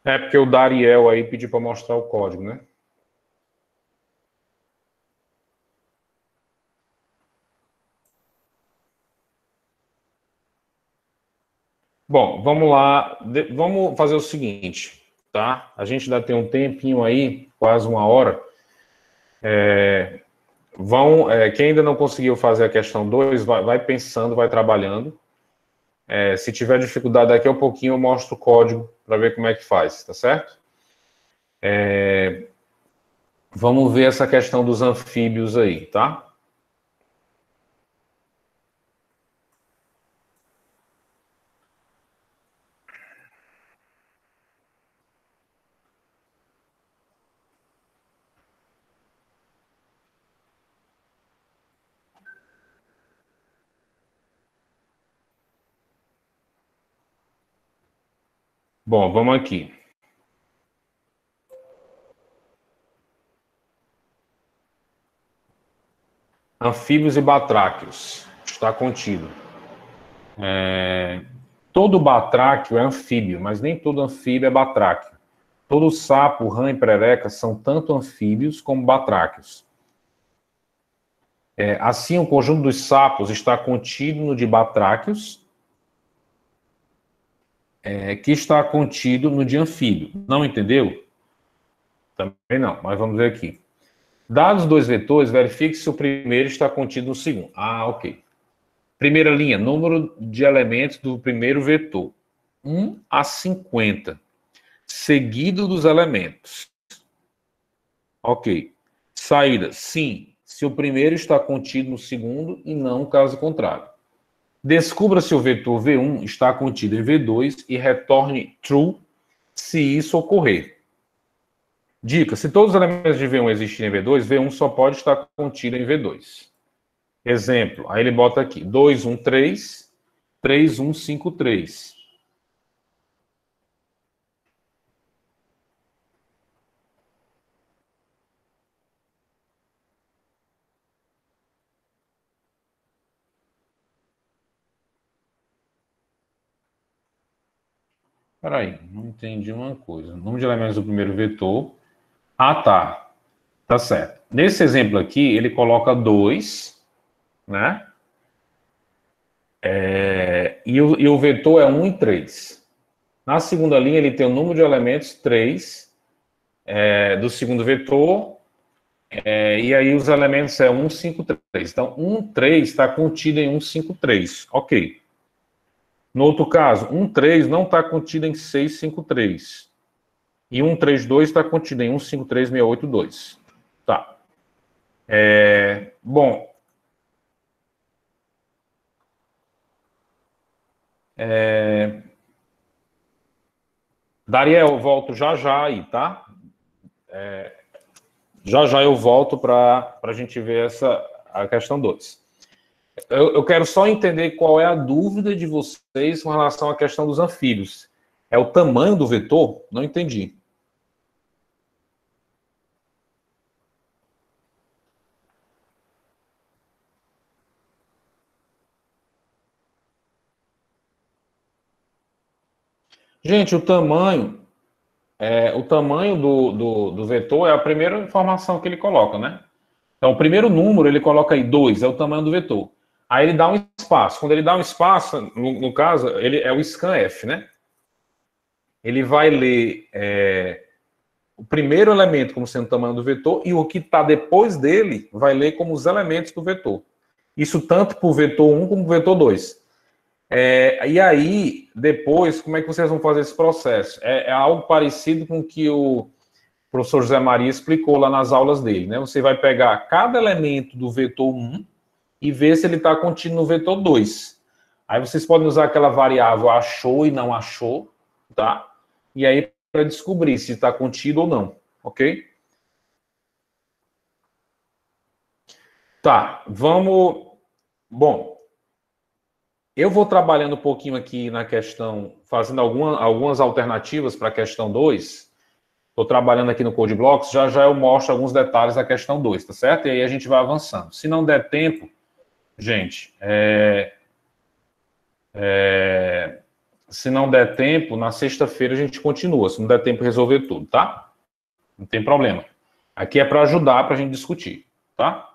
Speaker 1: É porque o Dariel aí pediu para mostrar o código, né? Bom, vamos lá. Vamos fazer o seguinte, tá? A gente ainda tem um tempinho aí, quase 1 hora. Quem ainda não conseguiu fazer a questão 2, vai pensando, vai trabalhando. Se tiver dificuldade daqui a um pouquinho, eu mostro o código para ver como é que faz, tá certo? Vamos ver essa questão dos anfíbios aí, tá? Bom, vamos aqui. Anfíbios e batráquios. Está contido. Todo batráquio é anfíbio, mas nem todo anfíbio é batráquio. Todo sapo, rã e perereca são tanto anfíbios como batráquios. Assim, o conjunto dos sapos está contido no de batráquios, que está contido no de anfíbio. Não entendeu? Também não, mas vamos ver aqui. Dados dois vetores, verifique se o primeiro está contido no segundo. Ah, ok. Primeira linha, número de elementos do primeiro vetor. 1 a 50, seguido dos elementos. Ok. Saída, sim, se o primeiro está contido no segundo e não o caso contrário. Descubra se o vetor V1 está contido em V2 e retorne true se isso ocorrer. Dica, se todos os elementos de V1 existirem em V2, V1 só pode estar contido em V2. Exemplo, aí ele bota aqui, 2, 1, 3, 3, 1, 5, 3. Peraí, não entendi uma coisa. Número de elementos do primeiro vetor. Ah, tá. Tá certo. Nesse exemplo aqui, ele coloca 2, né? E o vetor é 1 e 3. Na segunda linha, ele tem o número de elementos 3 do segundo vetor, e aí os elementos é 1, 5, 3. Então, 1, 3 está contido em 1, 5, 3. Ok. No outro caso, 1, 3 não está contido em 6, 5, 3. E 1, 3, 2 está contido em 1, 5, 3, 6, 8, 2. Tá. Bom, Dariel, eu volto já já aí, tá? Já já eu volto para a gente ver a questão 2. Eu quero só entender qual é a dúvida de vocês com relação à questão dos anfíbios. É o tamanho do vetor? Não entendi. Gente, o tamanho do vetor é a primeira informação que ele coloca, né? Então, o primeiro número ele coloca aí 2, é o tamanho do vetor. Aí ele dá um espaço. Quando ele dá um espaço, no caso, ele é o scanf, né? Ele vai ler o primeiro elemento como sendo o tamanho do vetor e o que está depois dele vai ler como os elementos do vetor. Isso tanto para o vetor 1 como para o vetor 2. E aí, depois, como é que vocês vão fazer esse processo? É algo parecido com o que o professor José Maria explicou lá nas aulas dele. Né? Você vai pegar cada elemento do vetor 1 e ver se ele está contido no vetor 2. Aí vocês podem usar aquela variável achou e não achou, tá? E aí para descobrir se está contido ou não, ok? Tá, vamos. Bom, eu vou trabalhando um pouquinho aqui na questão, fazendo algumas alternativas para a questão 2. Estou trabalhando aqui no Code Blocks, já já eu mostro alguns detalhes da questão 2, tá certo? E aí a gente vai avançando. Se não der tempo, gente, se não der tempo, na sexta-feira a gente continua. Se não der tempo, resolver tudo, tá? Não tem problema. Aqui é para ajudar, para a gente discutir, tá?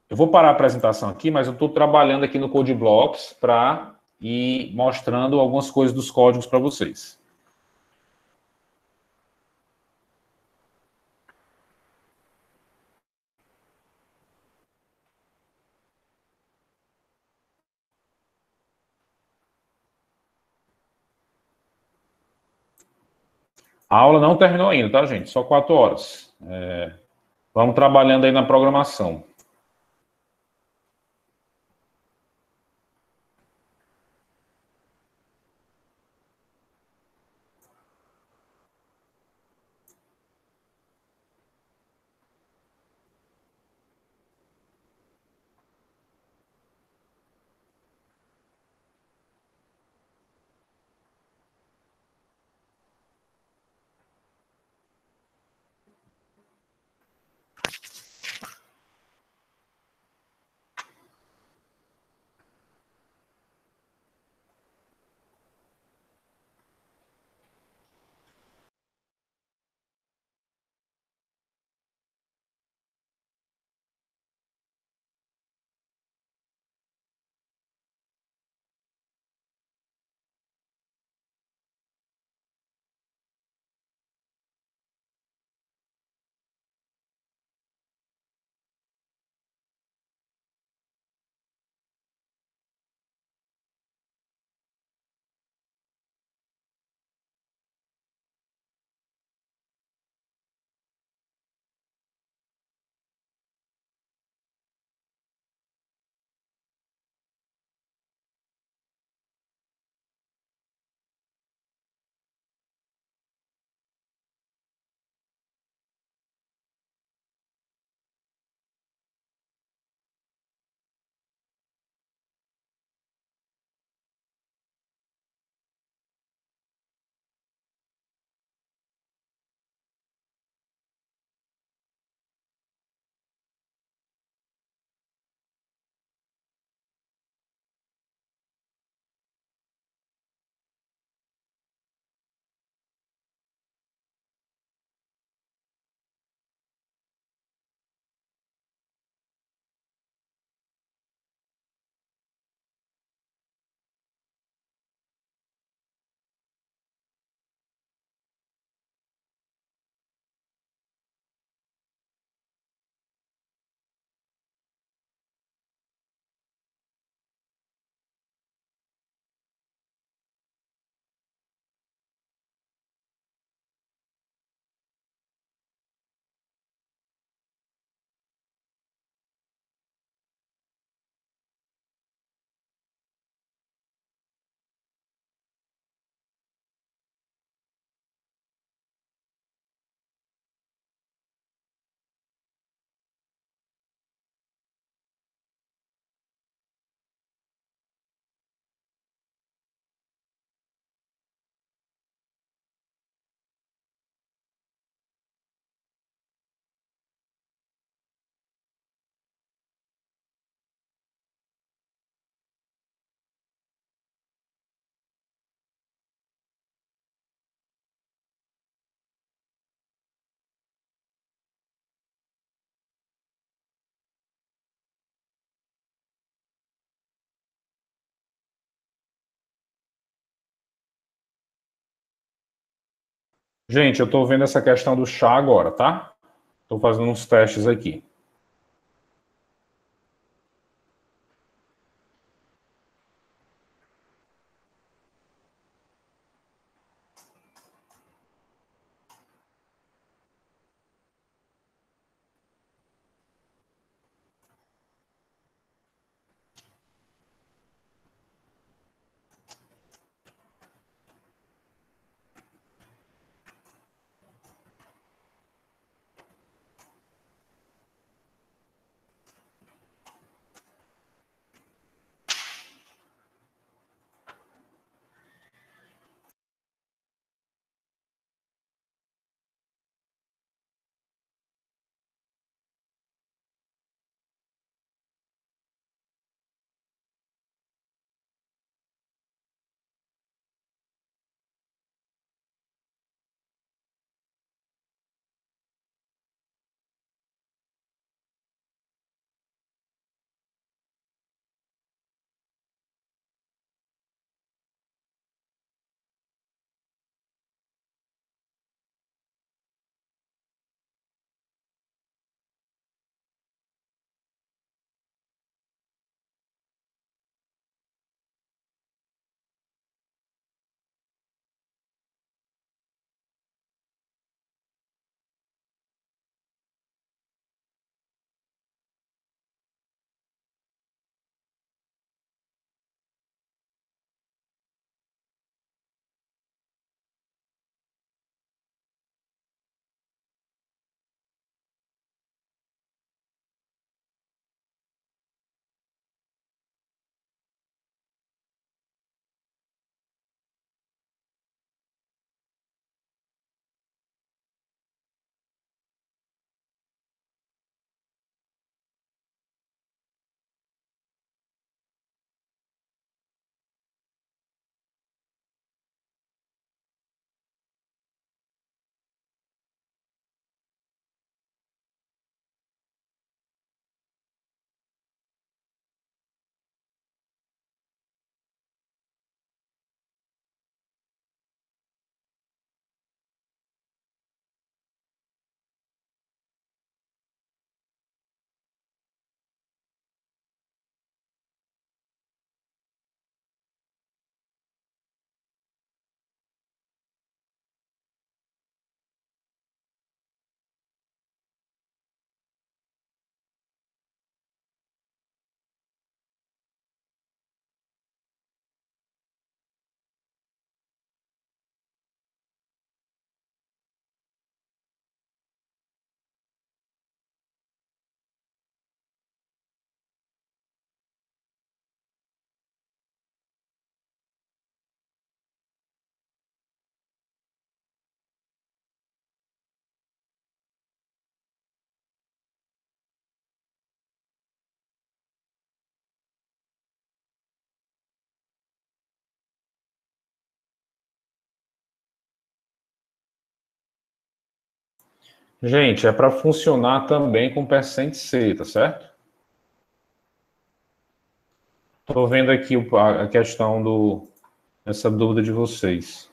Speaker 1: Eu vou parar a apresentação aqui, mas eu estou trabalhando aqui no Code Blocks para ir mostrando algumas coisas dos códigos para vocês. A aula não terminou ainda, tá, gente? Só 4 horas. Vamos trabalhando aí na programação. Gente, eu estou vendo essa questão do chá agora, tá? Estou fazendo uns testes aqui. Gente, é para funcionar também com percent C, tá certo? Estou vendo aqui a questão essa dúvida de vocês.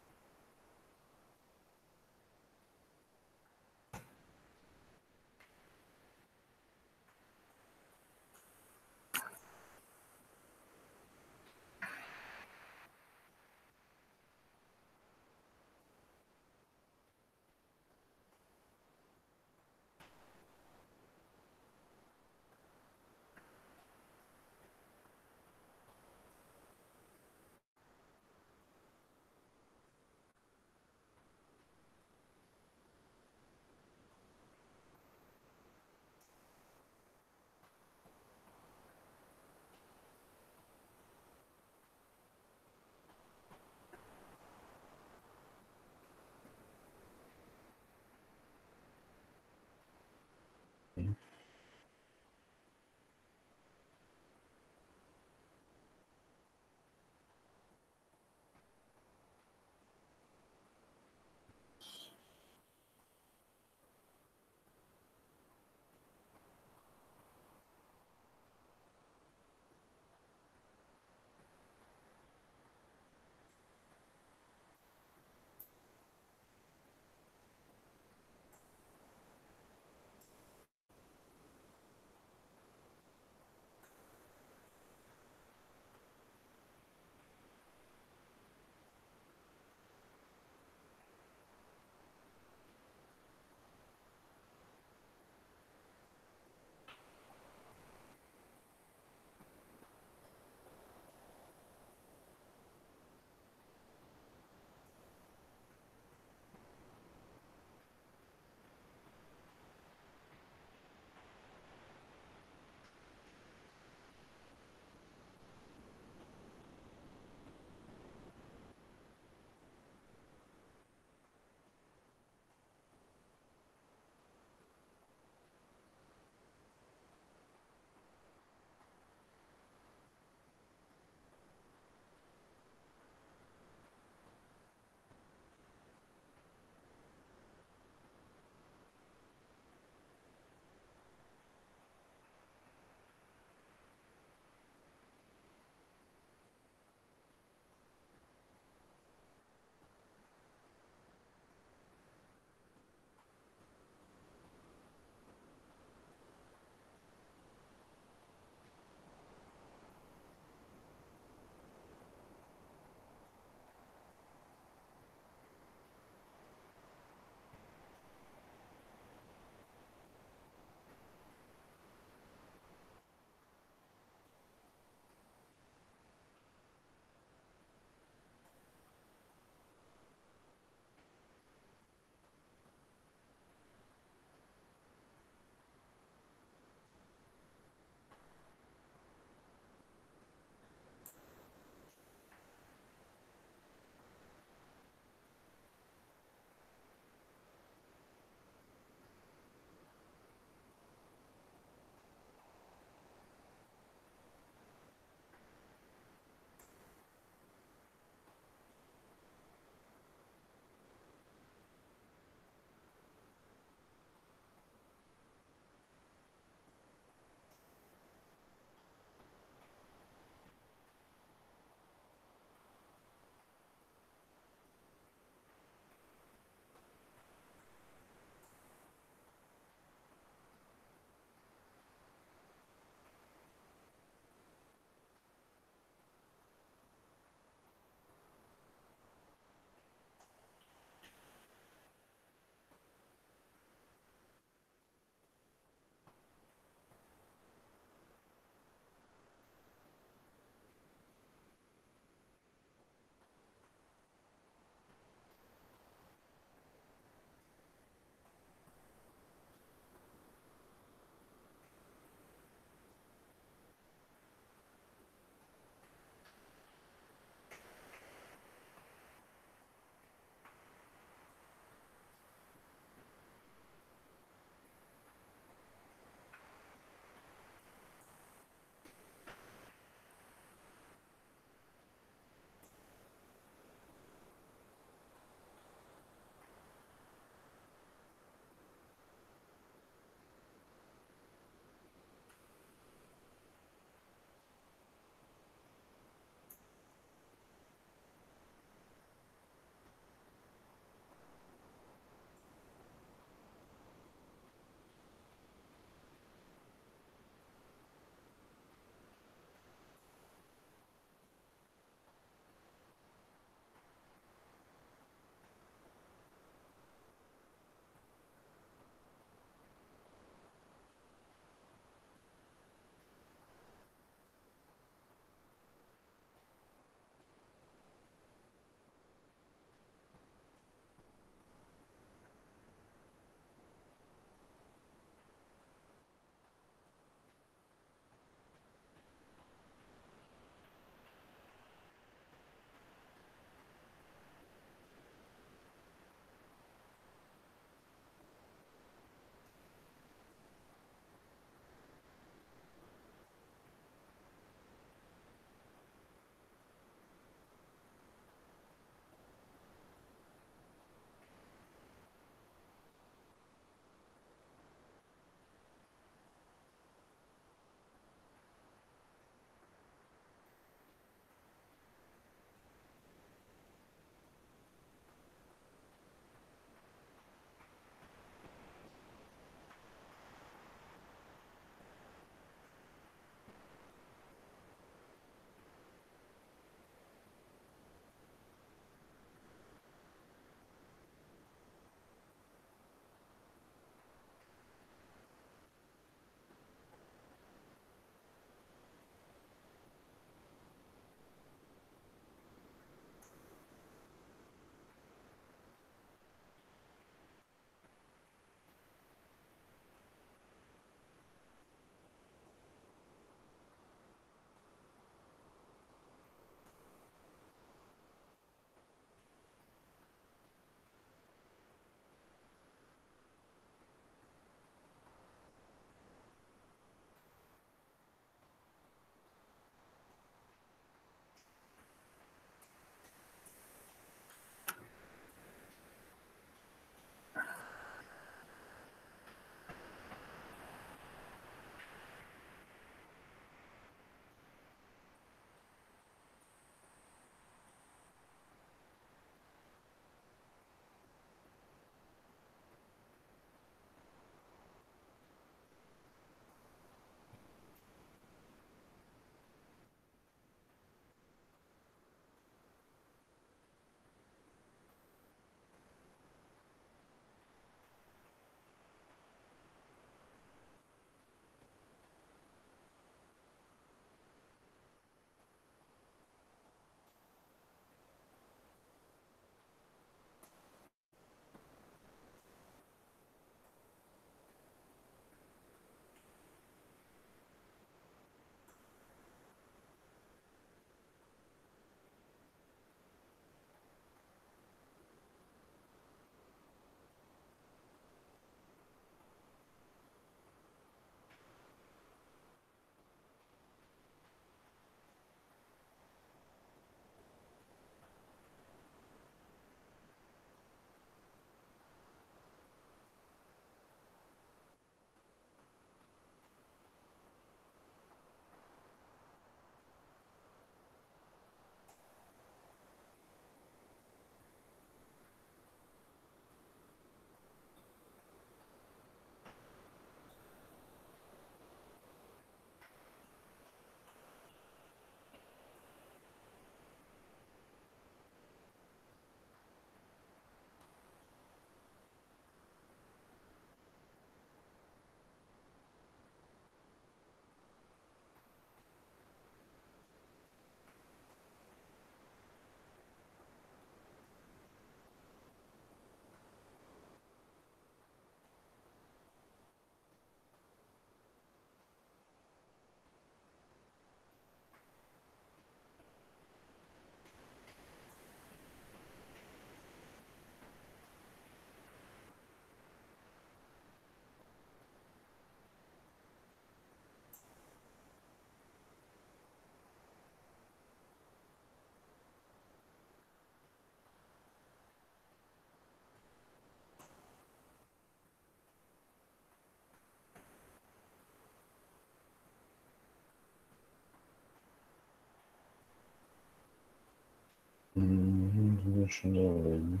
Speaker 1: Continua.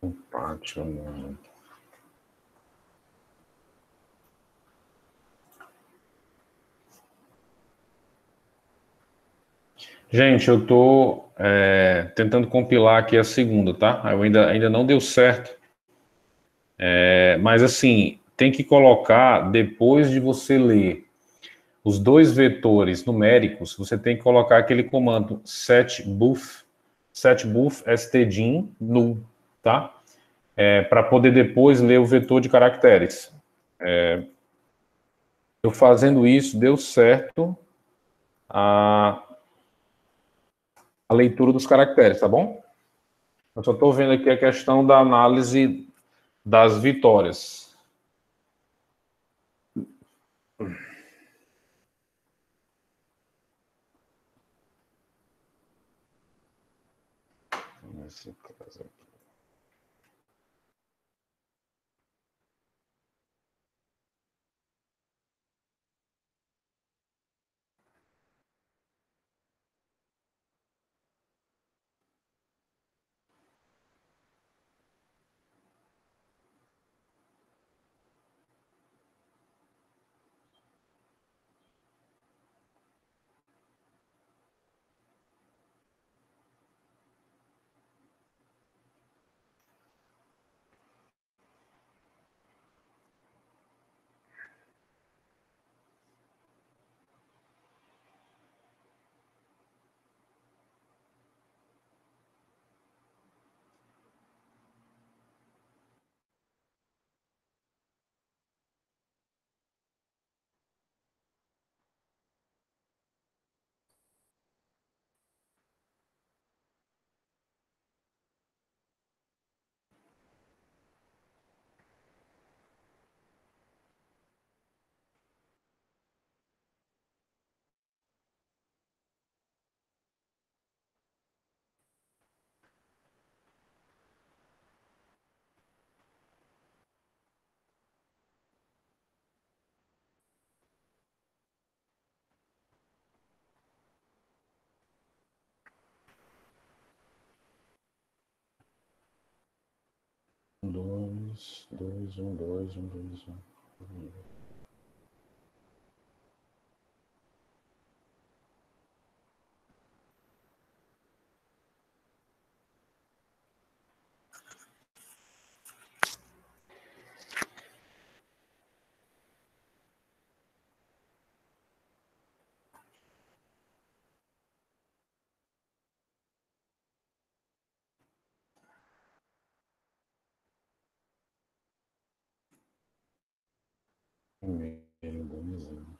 Speaker 1: Empate, mano. Gente, eu tô tentando compilar aqui a segunda, tá? Eu ainda não deu certo. Mas assim, tem que colocar, depois de você ler os dois vetores numéricos, você tem que colocar aquele comando setbuf stdin null, tá? Para poder depois ler o vetor de caracteres. Eu fazendo isso, deu certo a leitura dos caracteres, tá bom? Eu só estou vendo aqui a questão da análise das vitórias. Nesse caso aqui. Dois, dois, um, dois, um, dois, um. Primeiro, bonzinho.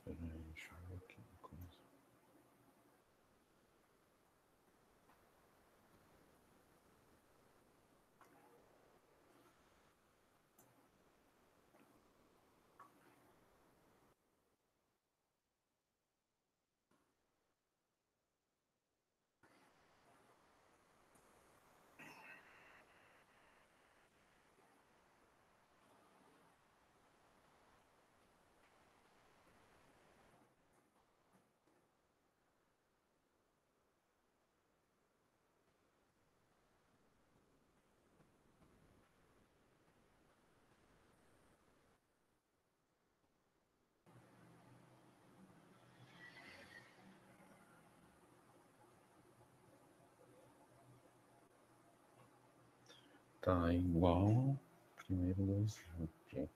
Speaker 1: Deixa eu ver aqui uma coisa. Tá igual primeiro aqui.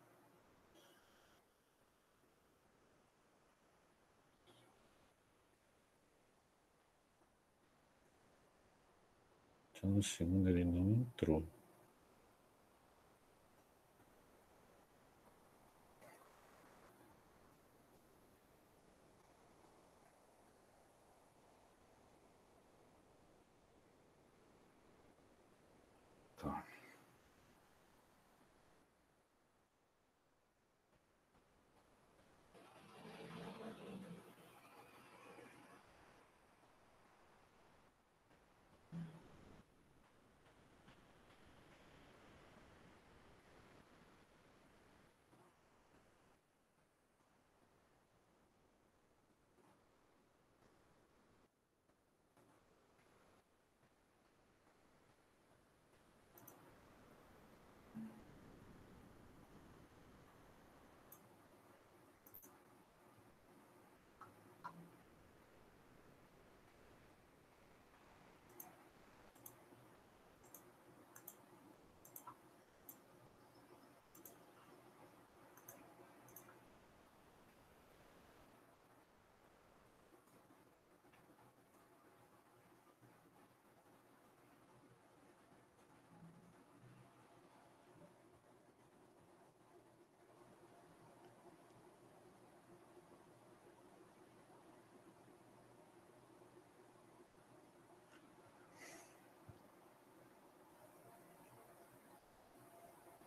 Speaker 1: Então, no segundo ele não entrou. Tá.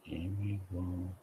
Speaker 1: M igual.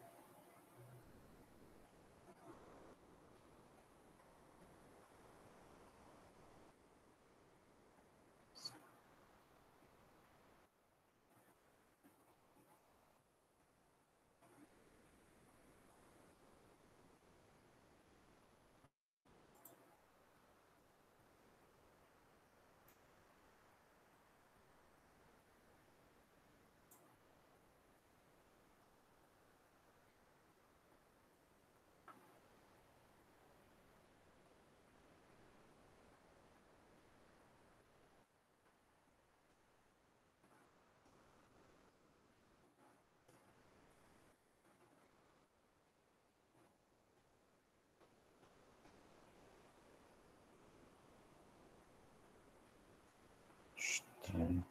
Speaker 1: Estranho.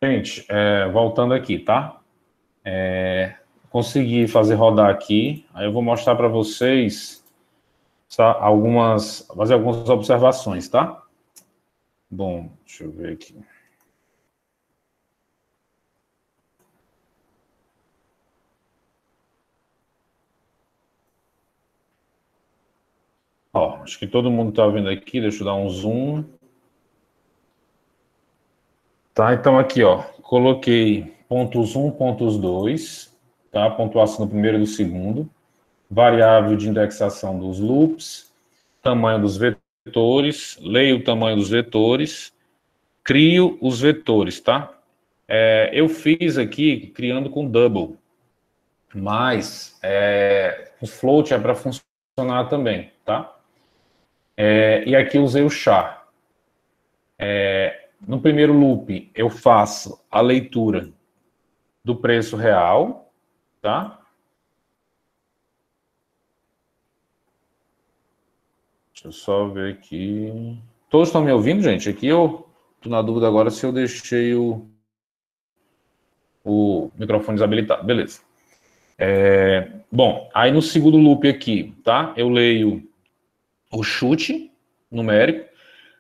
Speaker 1: Gente, voltando aqui, tá? Consegui fazer rodar aqui, aí eu vou mostrar para vocês fazer algumas observações, tá? Bom, deixa eu ver aqui. Ó, acho que todo mundo está vendo aqui, deixa eu dar um zoom. Tá, então aqui, ó, coloquei pontos 1, pontos 2, tá? Pontuação do primeiro e do segundo, variável de indexação dos loops, tamanho dos vetores, leio o tamanho dos vetores, crio os vetores, tá? Eu fiz aqui criando com double, mas o float é para funcionar também, tá? E aqui usei o char. No primeiro loop, eu faço a leitura do preço real, tá? Deixa eu só ver aqui. Todos estão me ouvindo, gente? Aqui eu tô na dúvida agora se eu deixei o microfone desabilitado. Beleza. Bom, aí no segundo loop aqui, tá? Eu leio o chute numérico,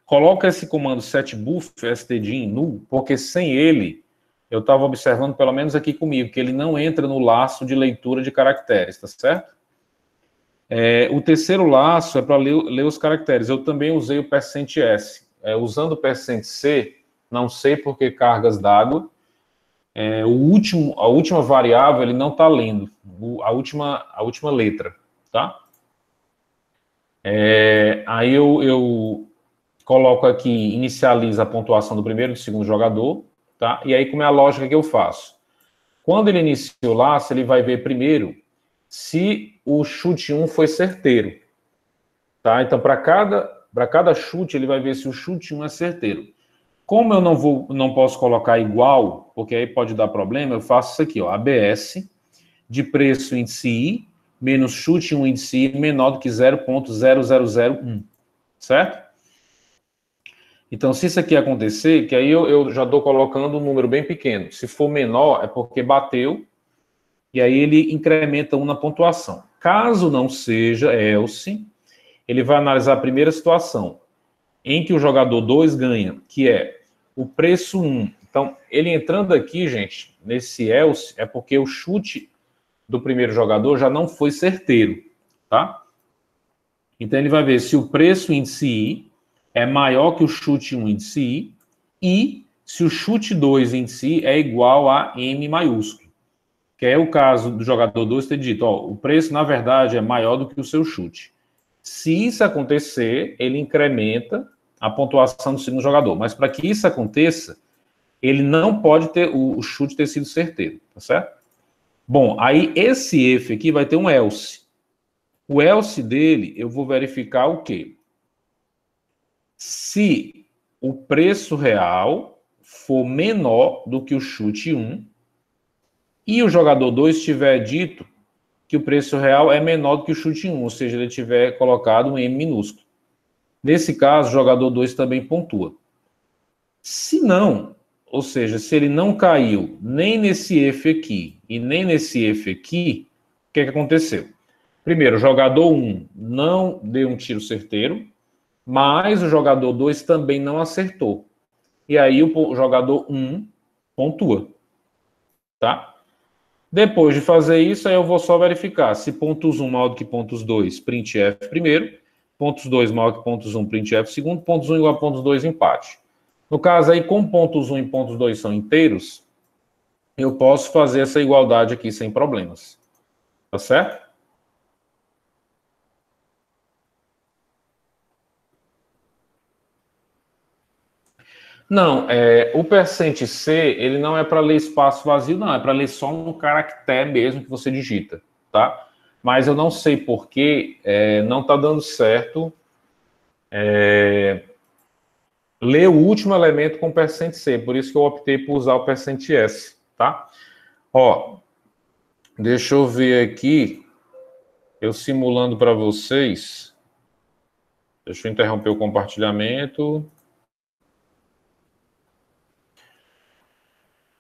Speaker 1: coloco esse comando setBuff stdin null, porque sem ele eu estava observando, pelo menos aqui comigo, que ele não entra no laço de leitura de caracteres, tá certo? O terceiro laço é para ler os caracteres. Eu também usei o %s. Usando o %c, não sei por que cargas d'água, a última variável ele não está lendo, a última letra, tá? Aí eu coloco aqui, inicializa a pontuação do primeiro e do segundo jogador, tá? E aí como é a lógica que eu faço? Quando ele inicia o laço, ele vai ver primeiro se o chute 1 foi certeiro, tá? Então, para cada chute, ele vai ver se o chute 1 é certeiro. Como eu não posso colocar igual, porque aí pode dar problema, eu faço isso aqui, ó, ABS de preço índice I menos chute 1 índice I menor do que 0,0001, certo? Então, se isso aqui acontecer, que aí eu já estou colocando um número bem pequeno. Se for menor, é porque bateu, e aí ele incrementa 1 na pontuação. Caso não seja else, ele vai analisar a primeira situação, em que o jogador 2 ganha, que é o preço 1. Então, ele entrando aqui, gente, nesse else, é porque o chute do primeiro jogador já não foi certeiro, tá? Então, ele vai ver se o preço índice I é maior que o chute 1 índice I e se o chute 2 índice I é igual a M maiúsculo, que é o caso do jogador 2 ter dito, ó, o preço, na verdade, é maior do que o seu chute. Se isso acontecer, ele incrementa a pontuação do segundo jogador. Mas para que isso aconteça, ele não pode ter o chute ter sido certeiro, tá certo? Bom, aí esse if aqui vai ter um else. O else dele, eu vou verificar o quê? Se o preço real for menor do que o chute 1 e o jogador 2 tiver dito que o preço real é menor do que o chute 1, ou seja, ele tiver colocado um M minúsculo. Nesse caso, o jogador 2 também pontua. Se não, ou seja, se ele não caiu nem nesse F aqui e nem nesse F aqui, o que aconteceu? Primeiro, o jogador 1 não deu um tiro certeiro, mas o jogador 2 também não acertou. E aí o jogador 1 pontua. Tá? Depois de fazer isso, aí eu vou só verificar se pontos 1 maior do que pontos 2, printf primeiro, pontos 2 maior que pontos 1, printf segundo, pontos 1 igual a pontos 2, empate. No caso aí, como pontos 1 e pontos 2 são inteiros, eu posso fazer essa igualdade aqui sem problemas. Tá certo? Não, o %c, ele não é para ler espaço vazio, não, é para ler só um caractere mesmo que você digita, tá? Mas eu não sei por que não está dando certo ler o último elemento com %c, por isso que eu optei por usar o %s, tá? Ó, deixa eu ver aqui, eu simulando para vocês, deixa eu interromper o compartilhamento.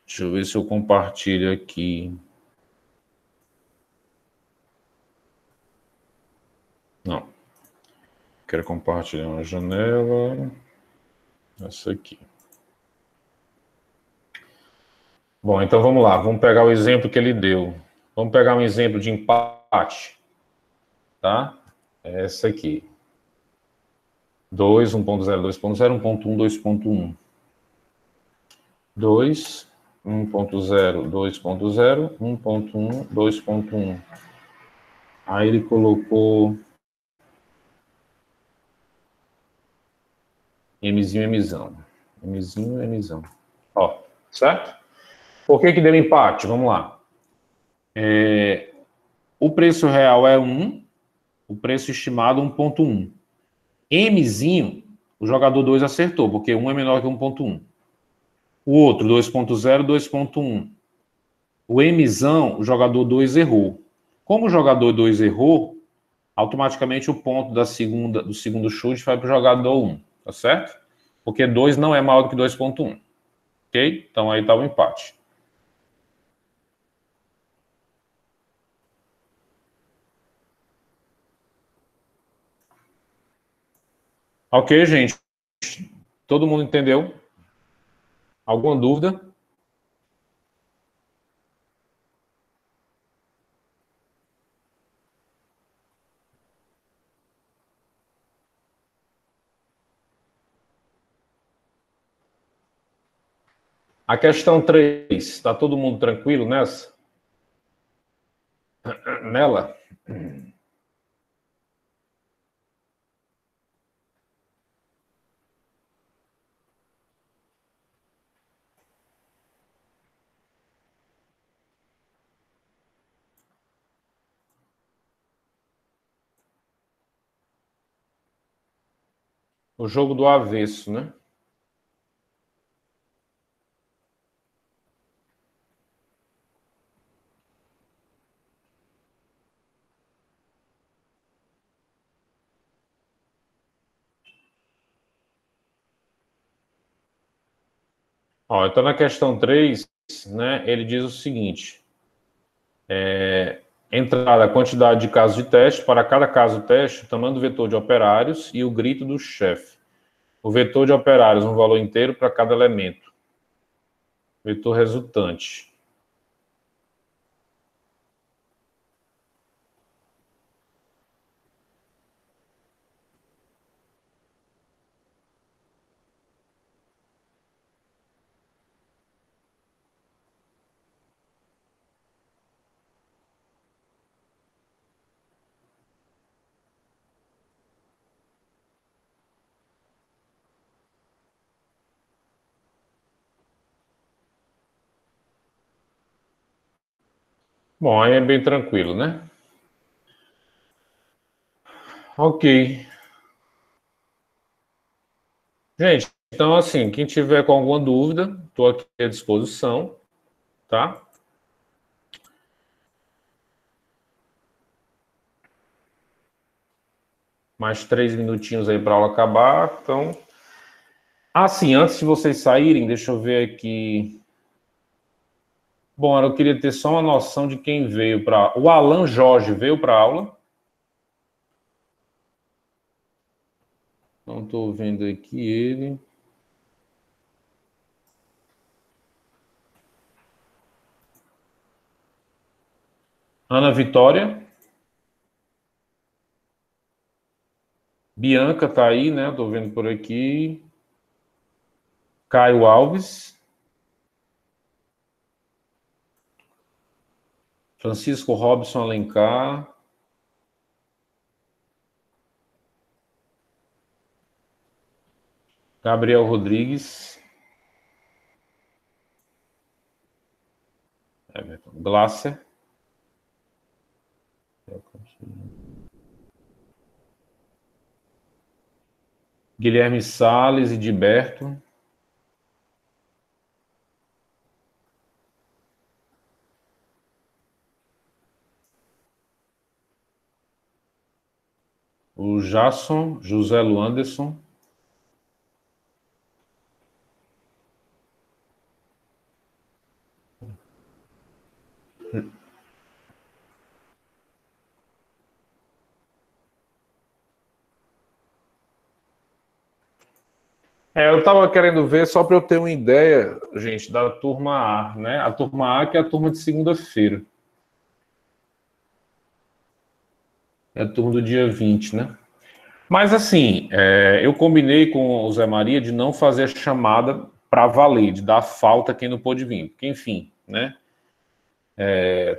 Speaker 1: Deixa eu ver se eu compartilho aqui. Não. Quero compartilhar uma janela. Essa aqui. Bom, então vamos lá. Vamos pegar o exemplo que ele deu. Vamos pegar um exemplo de empate. Tá? É essa aqui. 2, 1.0, 2.0, 1.1, 2.1. 2, 1.0, 2.0, 1.1, 2.1. Aí ele colocou Mzinho, Mzão. Mzinho, Mzão. Ó, certo? Por que que deu empate? Vamos lá. O preço real é 1, o preço estimado 1.1. Mzinho, o jogador 2 acertou, porque 1 é menor que 1.1. O outro, 2.0, 2.1. O Mzão, o jogador 2 errou. Como o jogador 2 errou, automaticamente o ponto do segundo chute vai para o jogador 1, tá certo? Porque 2 não é maior do que 2.1. Ok? Então aí está o empate. Ok, gente? Todo mundo entendeu? Alguma dúvida? A questão 3, está todo mundo tranquilo nessa? Nela? O jogo do avesso, né? Ó, então na questão 3, né, ele diz o seguinte: entrada a quantidade de casos de teste, para cada caso teste, o tamanho do vetor de operários e o grito do chefe. O vetor de operários, um valor inteiro para cada elemento. Vetor resultante. Bom, aí é bem tranquilo, né? Ok. Gente, então assim, quem tiver com alguma dúvida, estou aqui à disposição, tá? Mais 3 minutinhos aí para a aula acabar, então... Ah, sim, antes de vocês saírem, deixa eu ver aqui... Bom, eu queria ter só uma noção de quem veio para... O Alan Jorge veio para a aula? Não estou vendo aqui ele. Ana Vitória. Bianca tá aí, né? Estou vendo por aqui. Caio Alves. Francisco Robson Alencar. Gabriel Rodrigues. Glácia. Guilherme Salles e Diberto. O Jasson, José Luanderson. Eu estava querendo ver, só para eu ter uma ideia, gente, da turma A, né? A turma A que é a turma de segunda-feira. É a turma do dia 20, né? Mas assim, eu combinei com o Zé Maria de não fazer a chamada para valer, de dar falta a quem não pôde vir. Porque, enfim, né?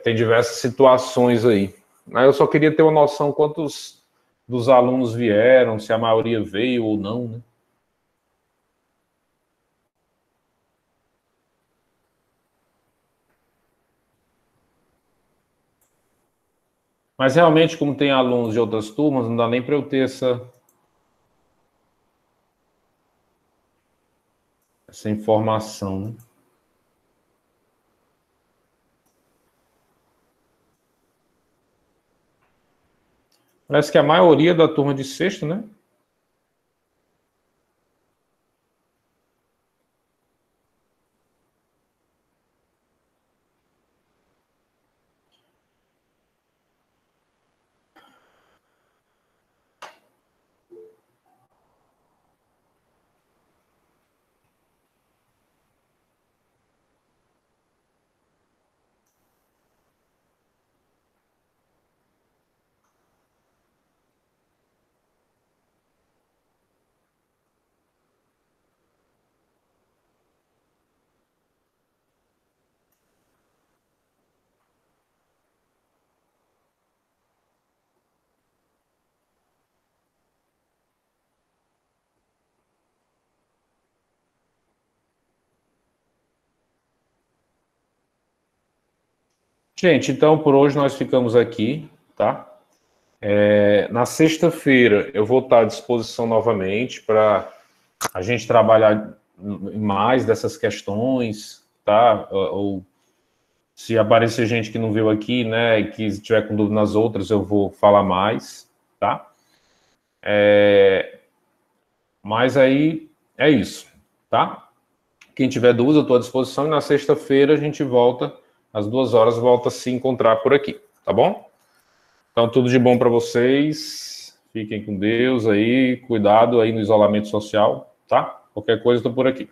Speaker 1: Tem diversas situações aí. Aí eu só queria ter uma noção quantos dos alunos vieram, se a maioria veio ou não, né? Mas realmente, como tem alunos de outras turmas, não dá nem para eu ter essa informação, né? Parece que a maioria da turma de sexto, né? Gente, então por hoje nós ficamos aqui, tá? Na sexta-feira eu vou estar à disposição novamente para a gente trabalhar mais dessas questões, tá? Ou se aparecer gente que não viu aqui, né, e que tiver com dúvida nas outras, eu vou falar mais, tá? Mas aí é isso, tá? Quem tiver dúvida, eu estou à disposição e na sexta-feira a gente volta, às 2 horas, volta a se encontrar por aqui, tá bom? Então, tudo de bom para vocês. Fiquem com Deus aí, cuidado aí no isolamento social, tá? Qualquer coisa, estou por aqui.